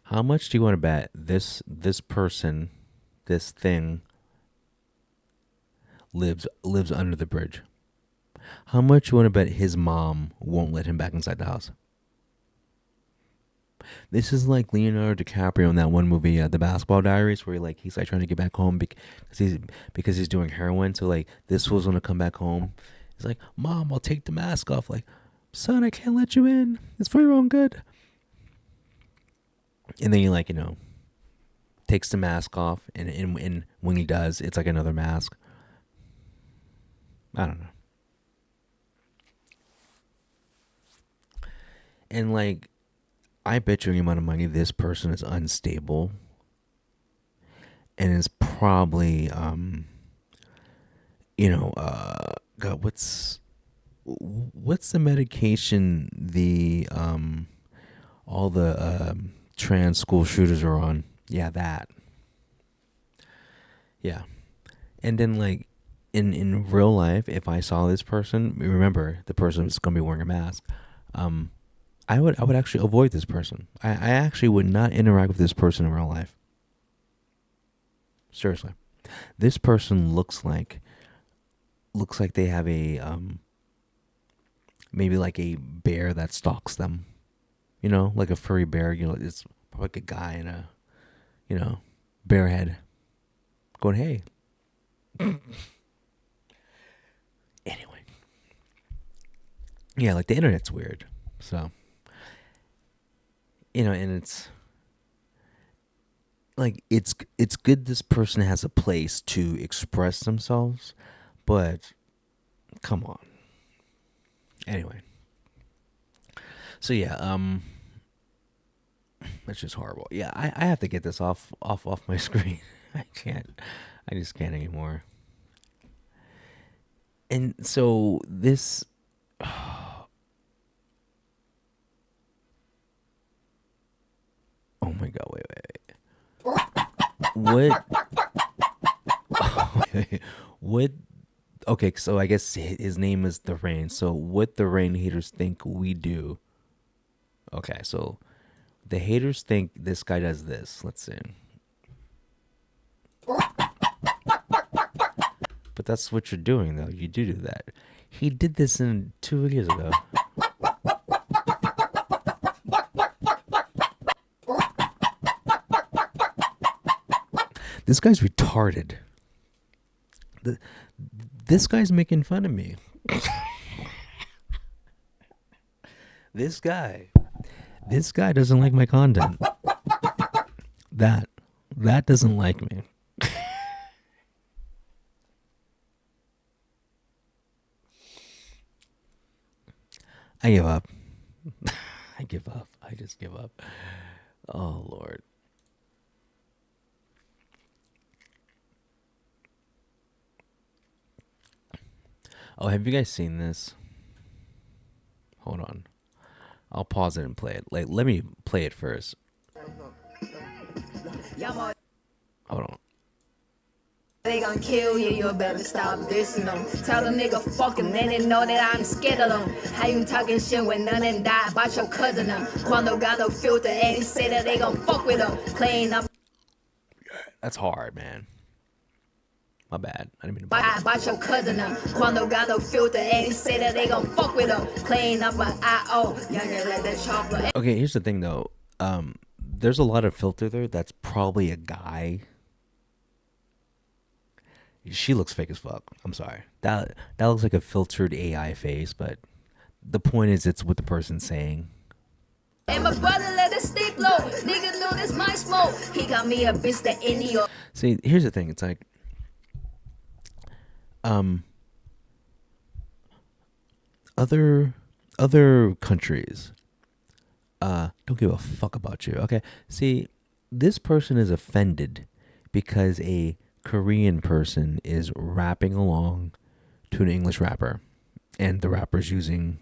How much do you want to bet this person, this thing lives under the bridge? How much you want to bet his mom won't let him back inside the house? This is like Leonardo DiCaprio in that one movie, The Basketball Diaries, where he's like trying to get back home because he's doing heroin. So like this was gonna come back home. He's like, Mom, I'll take the mask off. Like, son, I can't let you in. It's for your own good. And then he takes the mask off, and when he does, it's like another mask. I don't know. And like, I bet you any amount of money this person is unstable and is probably God, what's the medication all the trans school shooters are on? Yeah, that. Yeah. And then like in real life, if I saw this person, remember the person was gonna be wearing a mask, I would actually avoid this person. I actually would not interact with this person in real life. Seriously. This person looks like they have a maybe like a bear that stalks them. You know, like a furry bear, it's probably like a guy in a bear head going, "Hey." Anyway. Yeah, like the internet's weird. So and it's like it's good this person has a place to express themselves, but come on. Anyway, so yeah, that's just horrible. Yeah, I have to get this off my screen. I can't. I just can't anymore. And so this. Oh my god! Wait. What? Okay, so I guess his name is the Rain. So what the Rain haters think we do? Okay, so the haters think this guy does this. Let's see. But that's what you're doing, though. You do that. He did this in 2 years ago. This guy's retarded. This guy's making fun of me. This guy doesn't like my content. That doesn't like me. I give up. I give up. I just give up. Oh Lord. Oh, have you guys seen this? Hold on. I'll pause it and play it. Like, let me play it first. Hold on. They gon' kill you, you better stop dissing them. Tell the nigga fuck him, then they know that I'm scared of them. How you talking shit when none and die about your cousin them? Quando got no filter and he say that they gon' fuck with them. Clean up. That's hard, man. My bad. I didn't mean to Buy about your cousin them. Quando got no filter and he say that they gon' fuck with them. Clean up an I.O. Young and let that chocolate. Okay, here's the thing though. There's a lot of filter there. That's probably a guy. She looks fake as fuck. I'm sorry. That looks like a filtered AI face, but the point is it's what the person's saying. And my brother let it sleep low. Nigga knew this my smoke. He got me a bitch that any or See, here's the thing. It's like other countries don't give a fuck about you. Okay. See, this person is offended because a Korean person is rapping along to an English rapper, and the rapper's using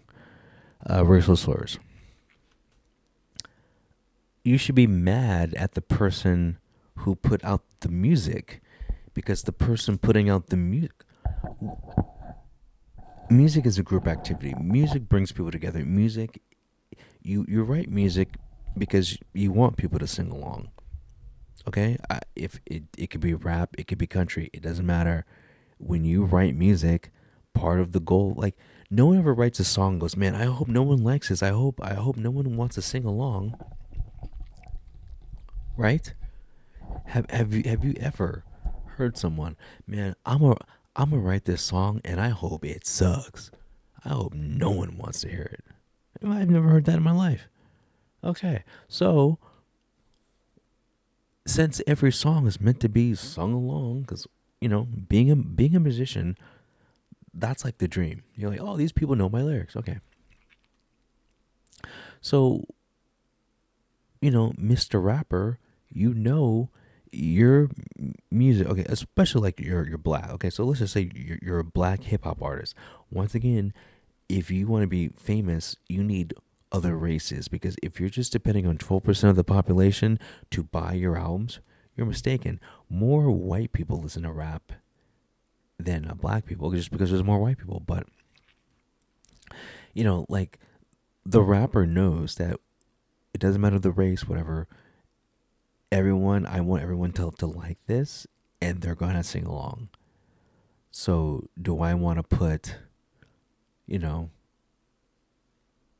racial slurs. You should be mad at the person who put out the music, because the person putting out the music is a group activity. Music brings people together. Music, you write music because you want people to sing along. Okay, if it could be rap, it could be country, it doesn't matter. When you write music, part of the goal, like, no one ever writes a song and goes, man, I hope no one likes this. I hope no one wants to sing along. Right? Have you ever heard someone, man, I'm gonna write this song and I hope it sucks. I hope no one wants to hear it. I've never heard that in my life. Okay, so since every song is meant to be sung along, because being a musician, that's like the dream. You're like, oh, these people know my lyrics. Okay, so Mr. Rapper, your music. Okay, especially like you're black. Okay, so let's just say you're a black hip hop artist. Once again, if you want to be famous, you need other races, because if you're just depending on 12% of the population to buy your albums, you're mistaken. More white people listen to rap than black people, just because there's more white people. But like, the rapper knows that it doesn't matter the race, whatever. I want everyone to like this, and they're gonna sing along. So do I want to put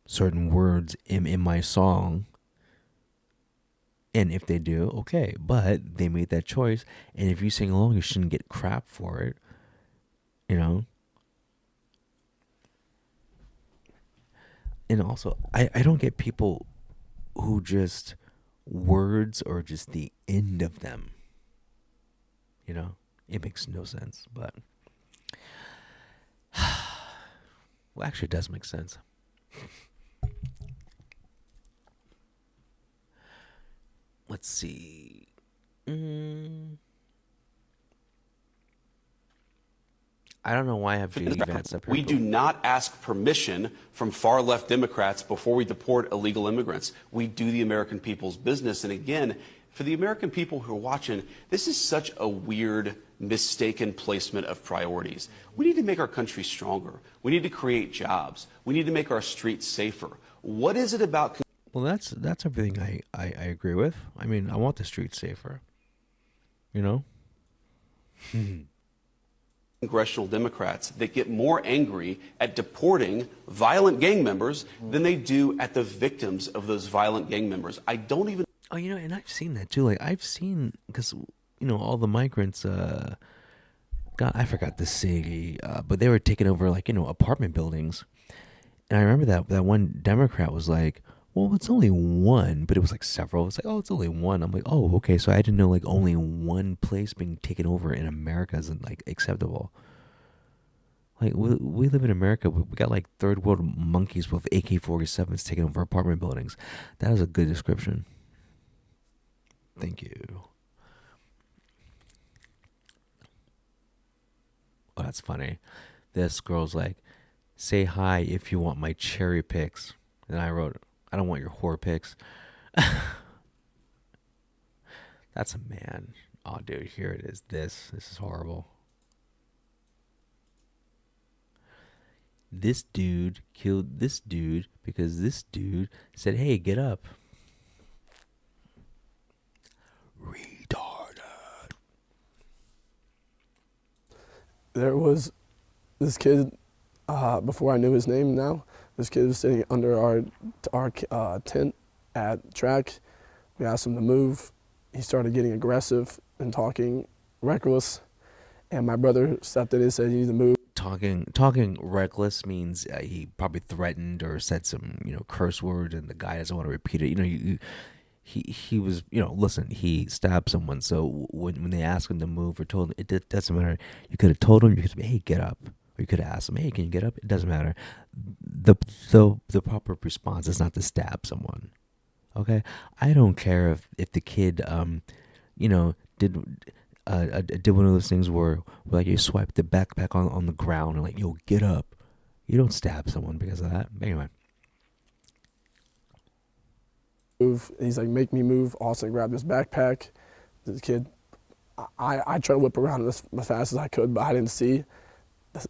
certain words in my song? And if they do, okay, but they made that choice, and if you sing along, you shouldn't get crap for it. And also, I don't get people who just words or just the end of them. You know, it makes no sense, but well, actually, it does make sense. Let's see. I don't know why I have JD Vance up here. We do not ask permission from far left Democrats before we deport illegal immigrants. We do the American people's business. And again, for the American people who are watching, this is such a weird, mistaken placement of priorities. We need to make our country stronger. We need to create jobs. We need to make our streets safer. What is it about? Well, that's everything I agree with. I mean, I want the streets safer. You know? Congressional Democrats that get more angry at deporting violent gang members than they do at the victims of those violent gang members. I don't even... Oh, you know, and I've seen that too. Like, I've seen, because, you know, all the migrants, God, I forgot the city, but they were taking over, like, you know, apartment buildings. And I remember that one Democrat was like, well, it's only one, but it was like several. It's like, oh, it's only one. I'm like, oh, okay. So I didn't know like only one place being taken over in America isn't like acceptable. Like we live in America. We got like third world monkeys with AK-47s taking over apartment buildings. That is a good description. Thank you. Oh, that's funny. This girl's like, say hi if you want my cherry picks. And I wrote, I don't want your whore pics. That's a man. Oh, dude, here it is. This is horrible. This dude killed this dude because this dude said, hey, get up. Retarded. There was this kid, before I knew his name now, this kid was sitting under our tent at track. We asked him to move. He started getting aggressive and talking reckless. And my brother stepped in and said, you need to move. Talking reckless means he probably threatened or said some, you know, curse word, and the guy doesn't want to repeat it. You know, he was, you know, listen, he stabbed someone. So when they asked him to move or told him, it doesn't matter. You could have told him, you could have, hey, get up. Or you could have asked him, hey, can you get up? It doesn't matter. The proper response is not to stab someone. Okay? I don't care if the kid, you know, did one of those things where like you swipe the backpack on the ground and like, yo, get up. You don't stab someone because of that. Anyway. Move. He's like, make me move. Austin grabbed his backpack. The kid, I tried to whip around as fast as I could, but I didn't see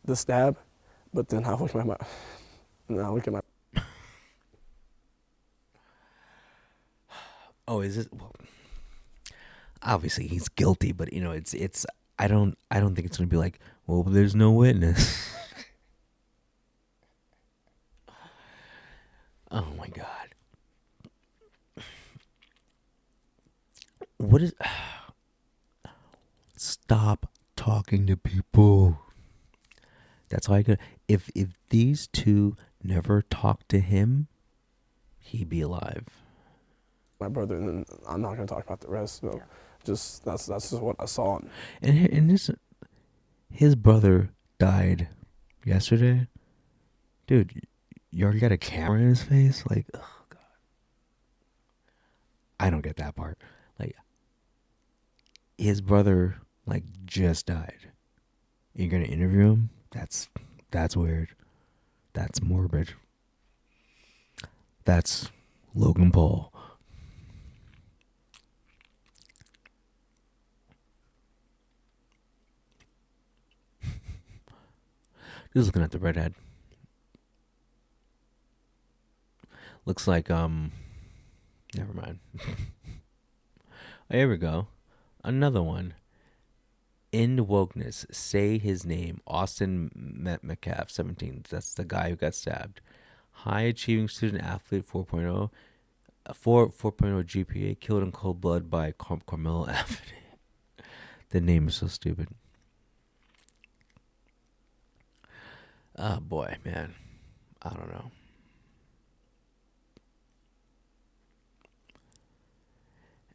the stab. But then I look at my Oh, is it? Well, obviously he's guilty, but you know, it's. I don't think it's gonna be like, well, there's no witness. Oh my God. What is? Stop talking to people. That's all I could. If these two never talked to him, he'd be alive. My brother, and then I'm not going to talk about the rest. So just that's just what I saw. And his brother died yesterday. Dude, you already got a camera in his face? Like, oh God. I don't get that part. Like, his brother, like, just died. You're going to interview him? That's weird. That's morbid. That's Logan Paul. Just looking at the redhead. Looks like, never mind. Oh, here we go. Another one. End wokeness. Say his name. Austin Metcalf, 17. That's the guy who got stabbed. High achieving student athlete, 4.0. 4.0 GPA, killed in cold blood by Carmelo Anthony. The name is so stupid. Oh boy, man. I don't know.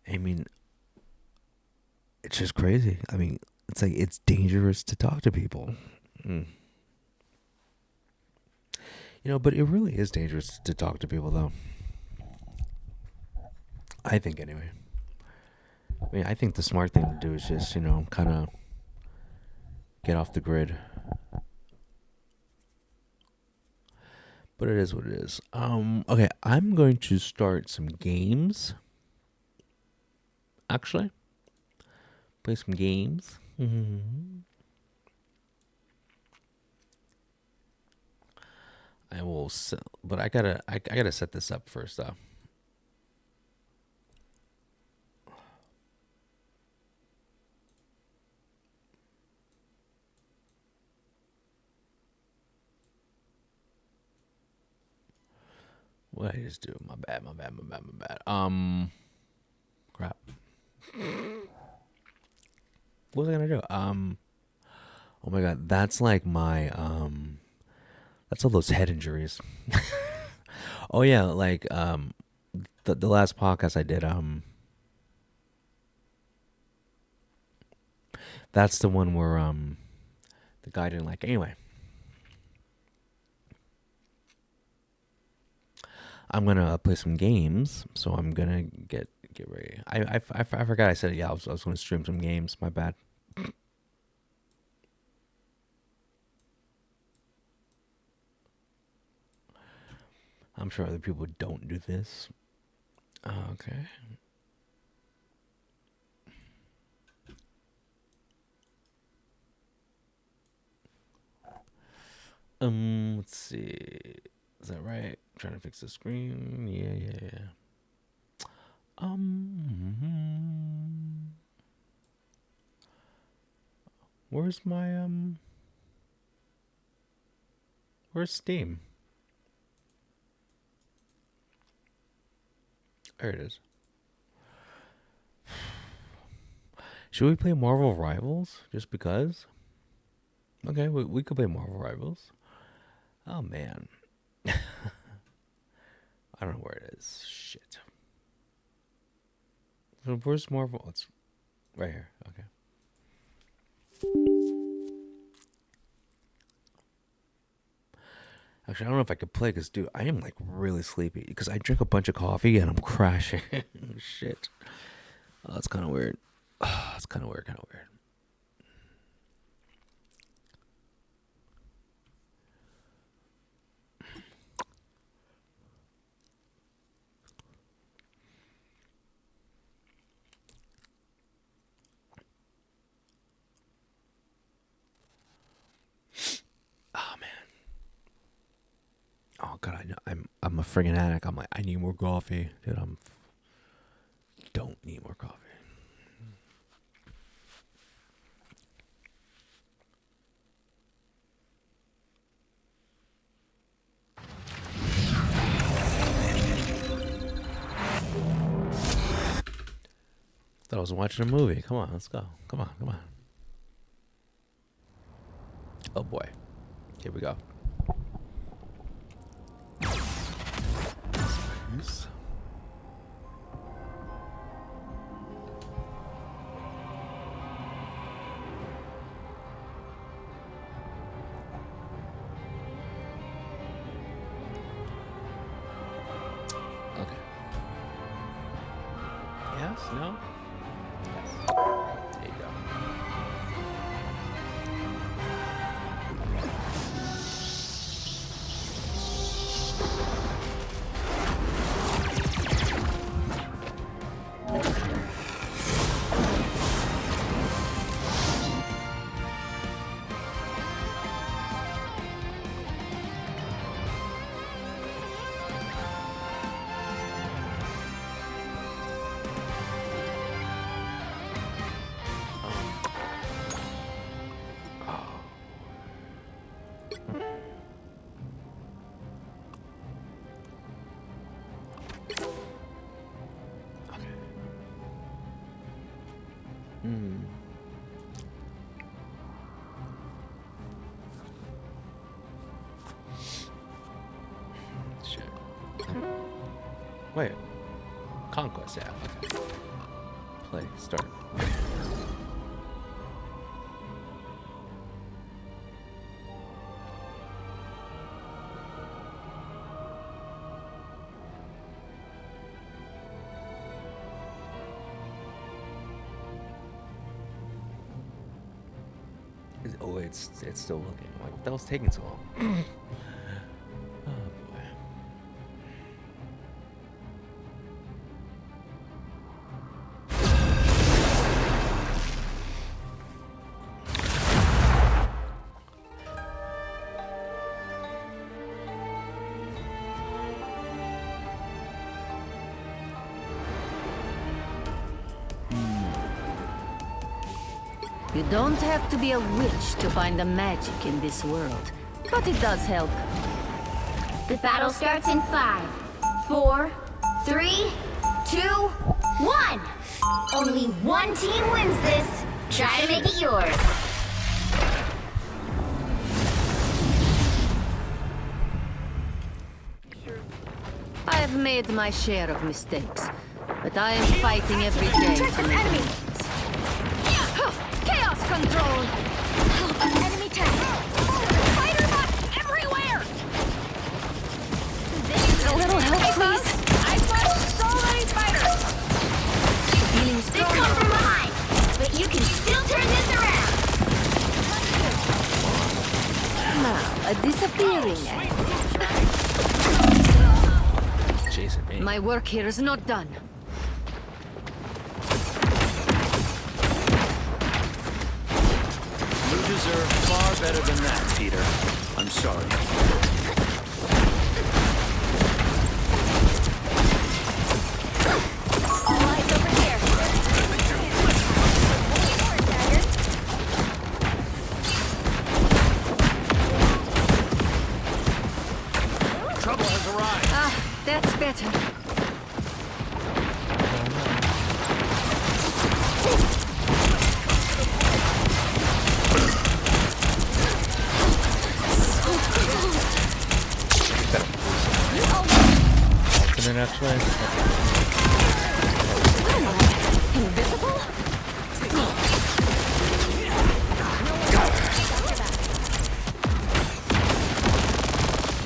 I mean, it's just crazy. I mean, it's like it's dangerous to talk to people. Mm. You know, but it really is dangerous to talk to people, though. I think, anyway. I mean, I think the smart thing to do is just, kind of get off the grid. But it is what it is. Okay, I'm going to start some games. Actually, play some games. I will, but I gotta set this up first, though. What did I just do? My bad. Crap. What was I gonna do? Oh my god, that's like my that's all those head injuries. Oh yeah, like the last podcast I did, that's the one where the guy didn't like. Anyway, I'm gonna play some games, so I'm gonna get ready. I forgot I said it. Yeah, I was gonna stream some games. My bad. I'm sure other people don't do this. Okay. Let's see. Is that right? I'm trying to fix the screen. Yeah. Where's my where's Steam? There it is. Should we play Marvel Rivals just because? Okay, we could play Marvel Rivals. Oh man. I don't know where it is. Shit. So where's Marvel? It's right here. Okay. Actually, I don't know if I could play because, dude, I am like really sleepy because I drink a bunch of coffee and I'm crashing. Shit. Oh, that's kind of weird. Oh, that's kind of weird. Oh man. Oh god, I know I'm a friggin' addict. I'm like, I need more coffee, dude. Don't need more coffee. Thought I was watching a movie. Come on, let's go. Come on. Oh boy. Here we go. Yes. Okay. Yes? No? Yes. There you go. Shit. Wait. Conquest, yeah. Okay. Play. Start. Oh, it's still looking. Like, what the hell's taking so long? Oh boy. You don't have to be a witch to find the magic in this world, but it does help. The battle starts in 5, 4, 3, 2, 1. Only one team wins this. Try to make it yours. I have made my share of mistakes, but I am fighting every day to make amends. Chaos control! Enemy tank! Spider bots everywhere! A little help, please. I fought so many spiders! Feeling They strong. come from behind, but you can still turn this around. Now, a disappearing act. Chasing me. My work here is not done. You deserve far better than that, Peter. I'm sorry. All eyes over here. Trouble has arrived. Ah, that's better. Alternate actually. Invisible?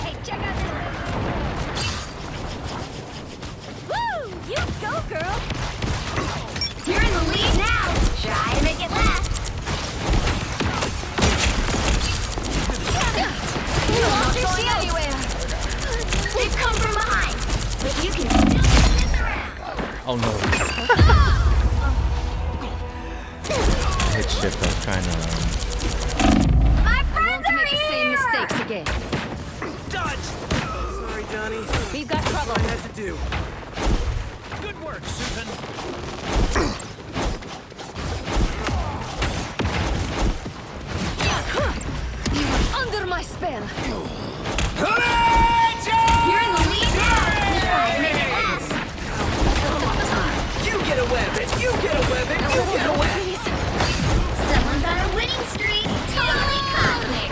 Hey, check out this. Woo! You go, girl! You're in the lead now. Try to make it last. You're not going anywhere. They've come from behind, but you can still turn this around. Oh no. Hit shift. I was trying to. My I won't friends are make the same here! mistakes again. Dodge! Sorry, Johnny. We've got trouble. I had to do. Good work, Susan. You are under my spell. You're in the lead now. Try to make it last. You get a weapon! You get a weapon! You get a weapon! Please. Someone's on a winning streak. Totally cosmic.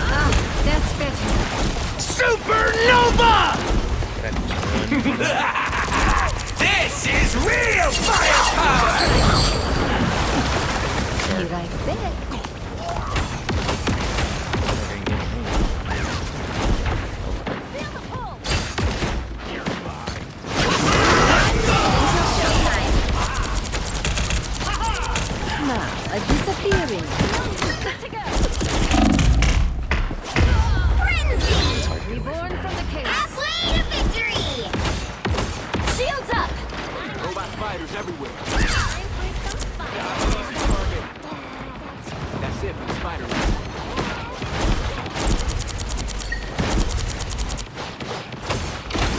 Ah, that's better. Supernova! This is real firepower! Be right back. Now, a disappearing. Frenzy! Reborn from the chaos. Halfway to victory! Shields up! Robot fighters everywhere. That's it for Spider-Man.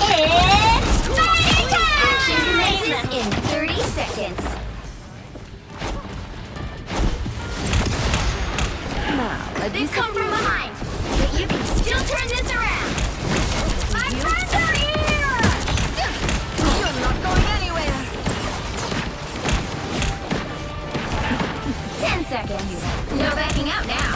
It's Spider time! Choose in 30 seconds. Now, a They've come from behind, but you can still turn this around. My friends are here! You're not going anywhere. 10 seconds. No backing out now.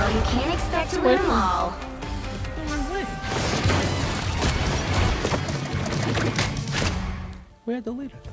Well, you can't expect to win them all. Where'd the leader go?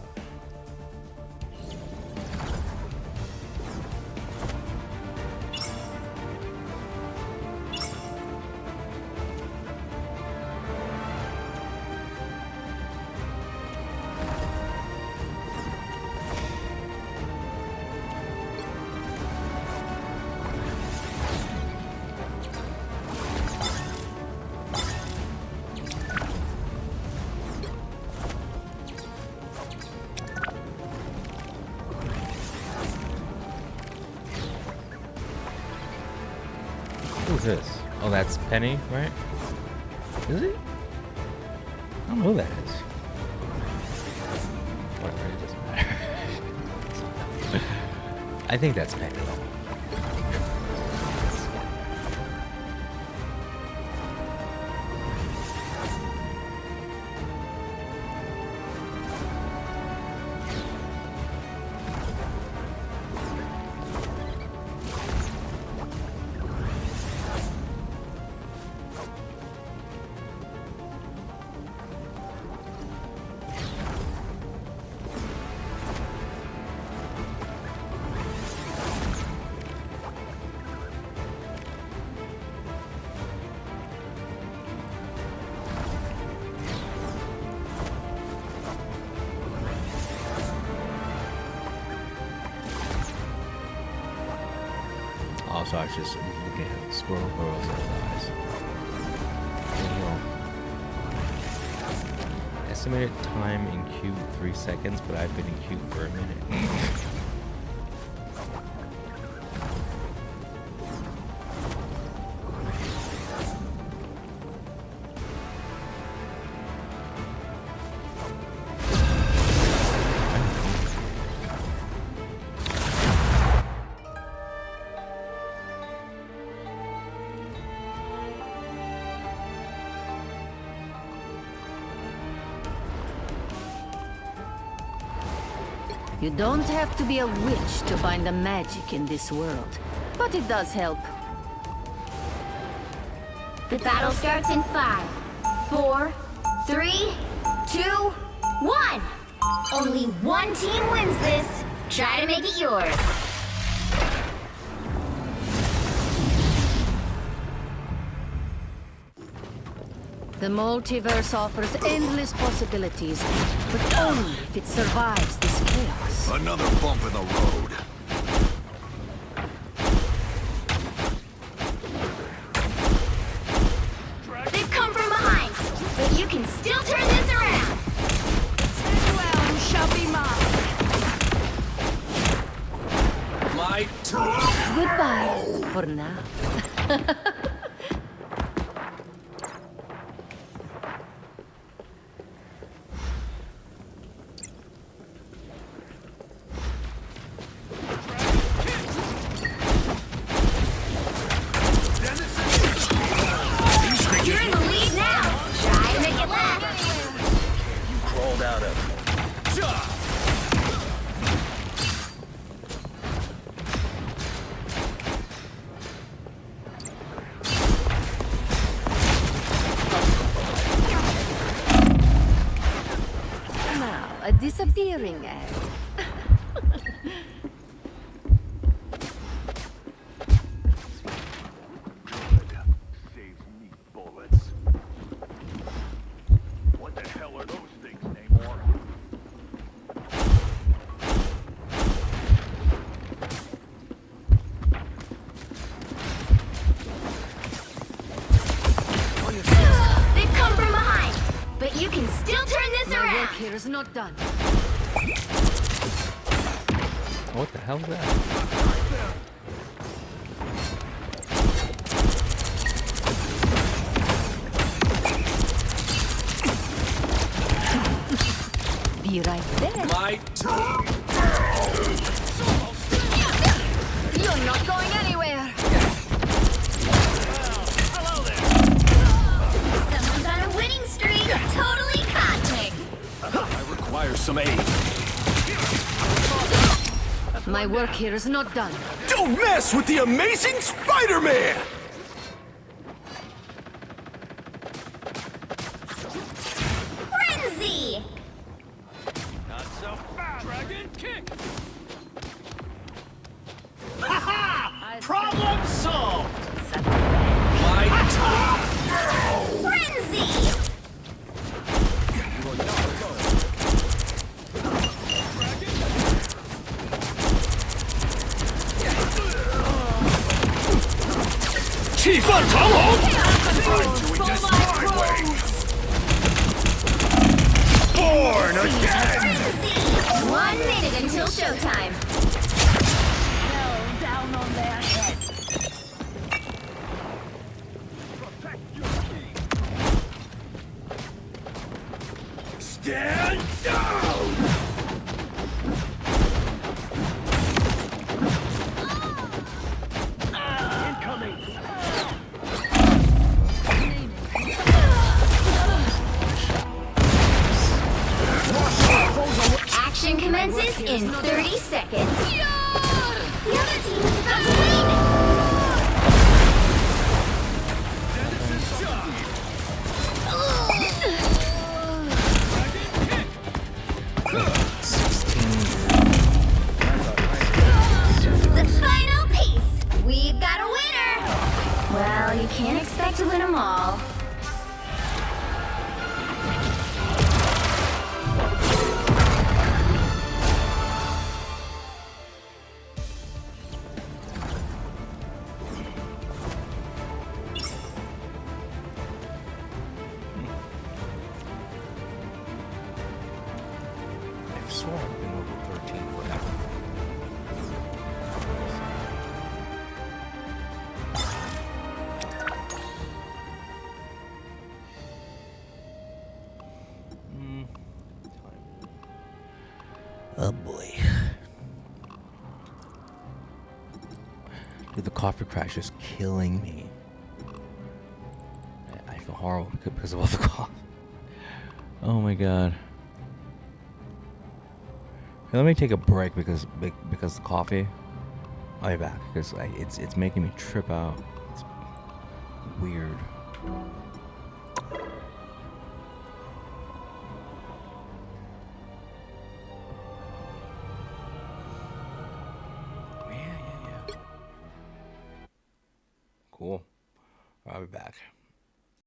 Who's this? Oh, that's Penny, right? Is it? I don't know who that is. Whatever, it doesn't matter. I think that's Penny. Also, I was just looking at Squirrel Girls eyes. Estimated time in queue 3 seconds, but I've been in queue for a minute. You don't have to be a witch to find the magic in this world, but it does help. The battle starts in 5, 4, 3, 2, 1. Only one team wins this. Try to make it yours. The multiverse offers endless possibilities, but only if it survives this chaos. Another bump in the road. They've come from behind, but you can still turn this around. Well, shall be mine. My turn. Goodbye for now. You're in the lead now. Try to make it last. You crawled out of it. Now, a disappearing act. Saves me bullets. What the hell are those things, Namor? They've come from behind, but you can still turn this My work around. here is not done. What the hell is that? Be right there. My turn. You're not going anywhere. Someone's on a winning streak. Totally cosmic. I require some aid. My My work here is not done. Don't mess with the amazing Spider-Man! Frenzy! Not so fast. Dragon kick. Ha-ha! Problem solved! My time! Frenzy! Chief on Tomahawk! I'm doing this my way! Born again! Frenzy! 1 minute until showtime. Hell down on their head. Stand down! Action commences in 30 seconds. The other team is about to win! The final piece! We've got a winner! Well, you can't expect to win them all. I swear I've been level 13 forever. Oh boy. Dude, the coffee crash is killing me. I feel horrible because of all the coffee. Oh my god. Hey, let me take a break because the coffee. I'll be back because it's making me trip out. It's weird. Yeah. Cool. I'll be back.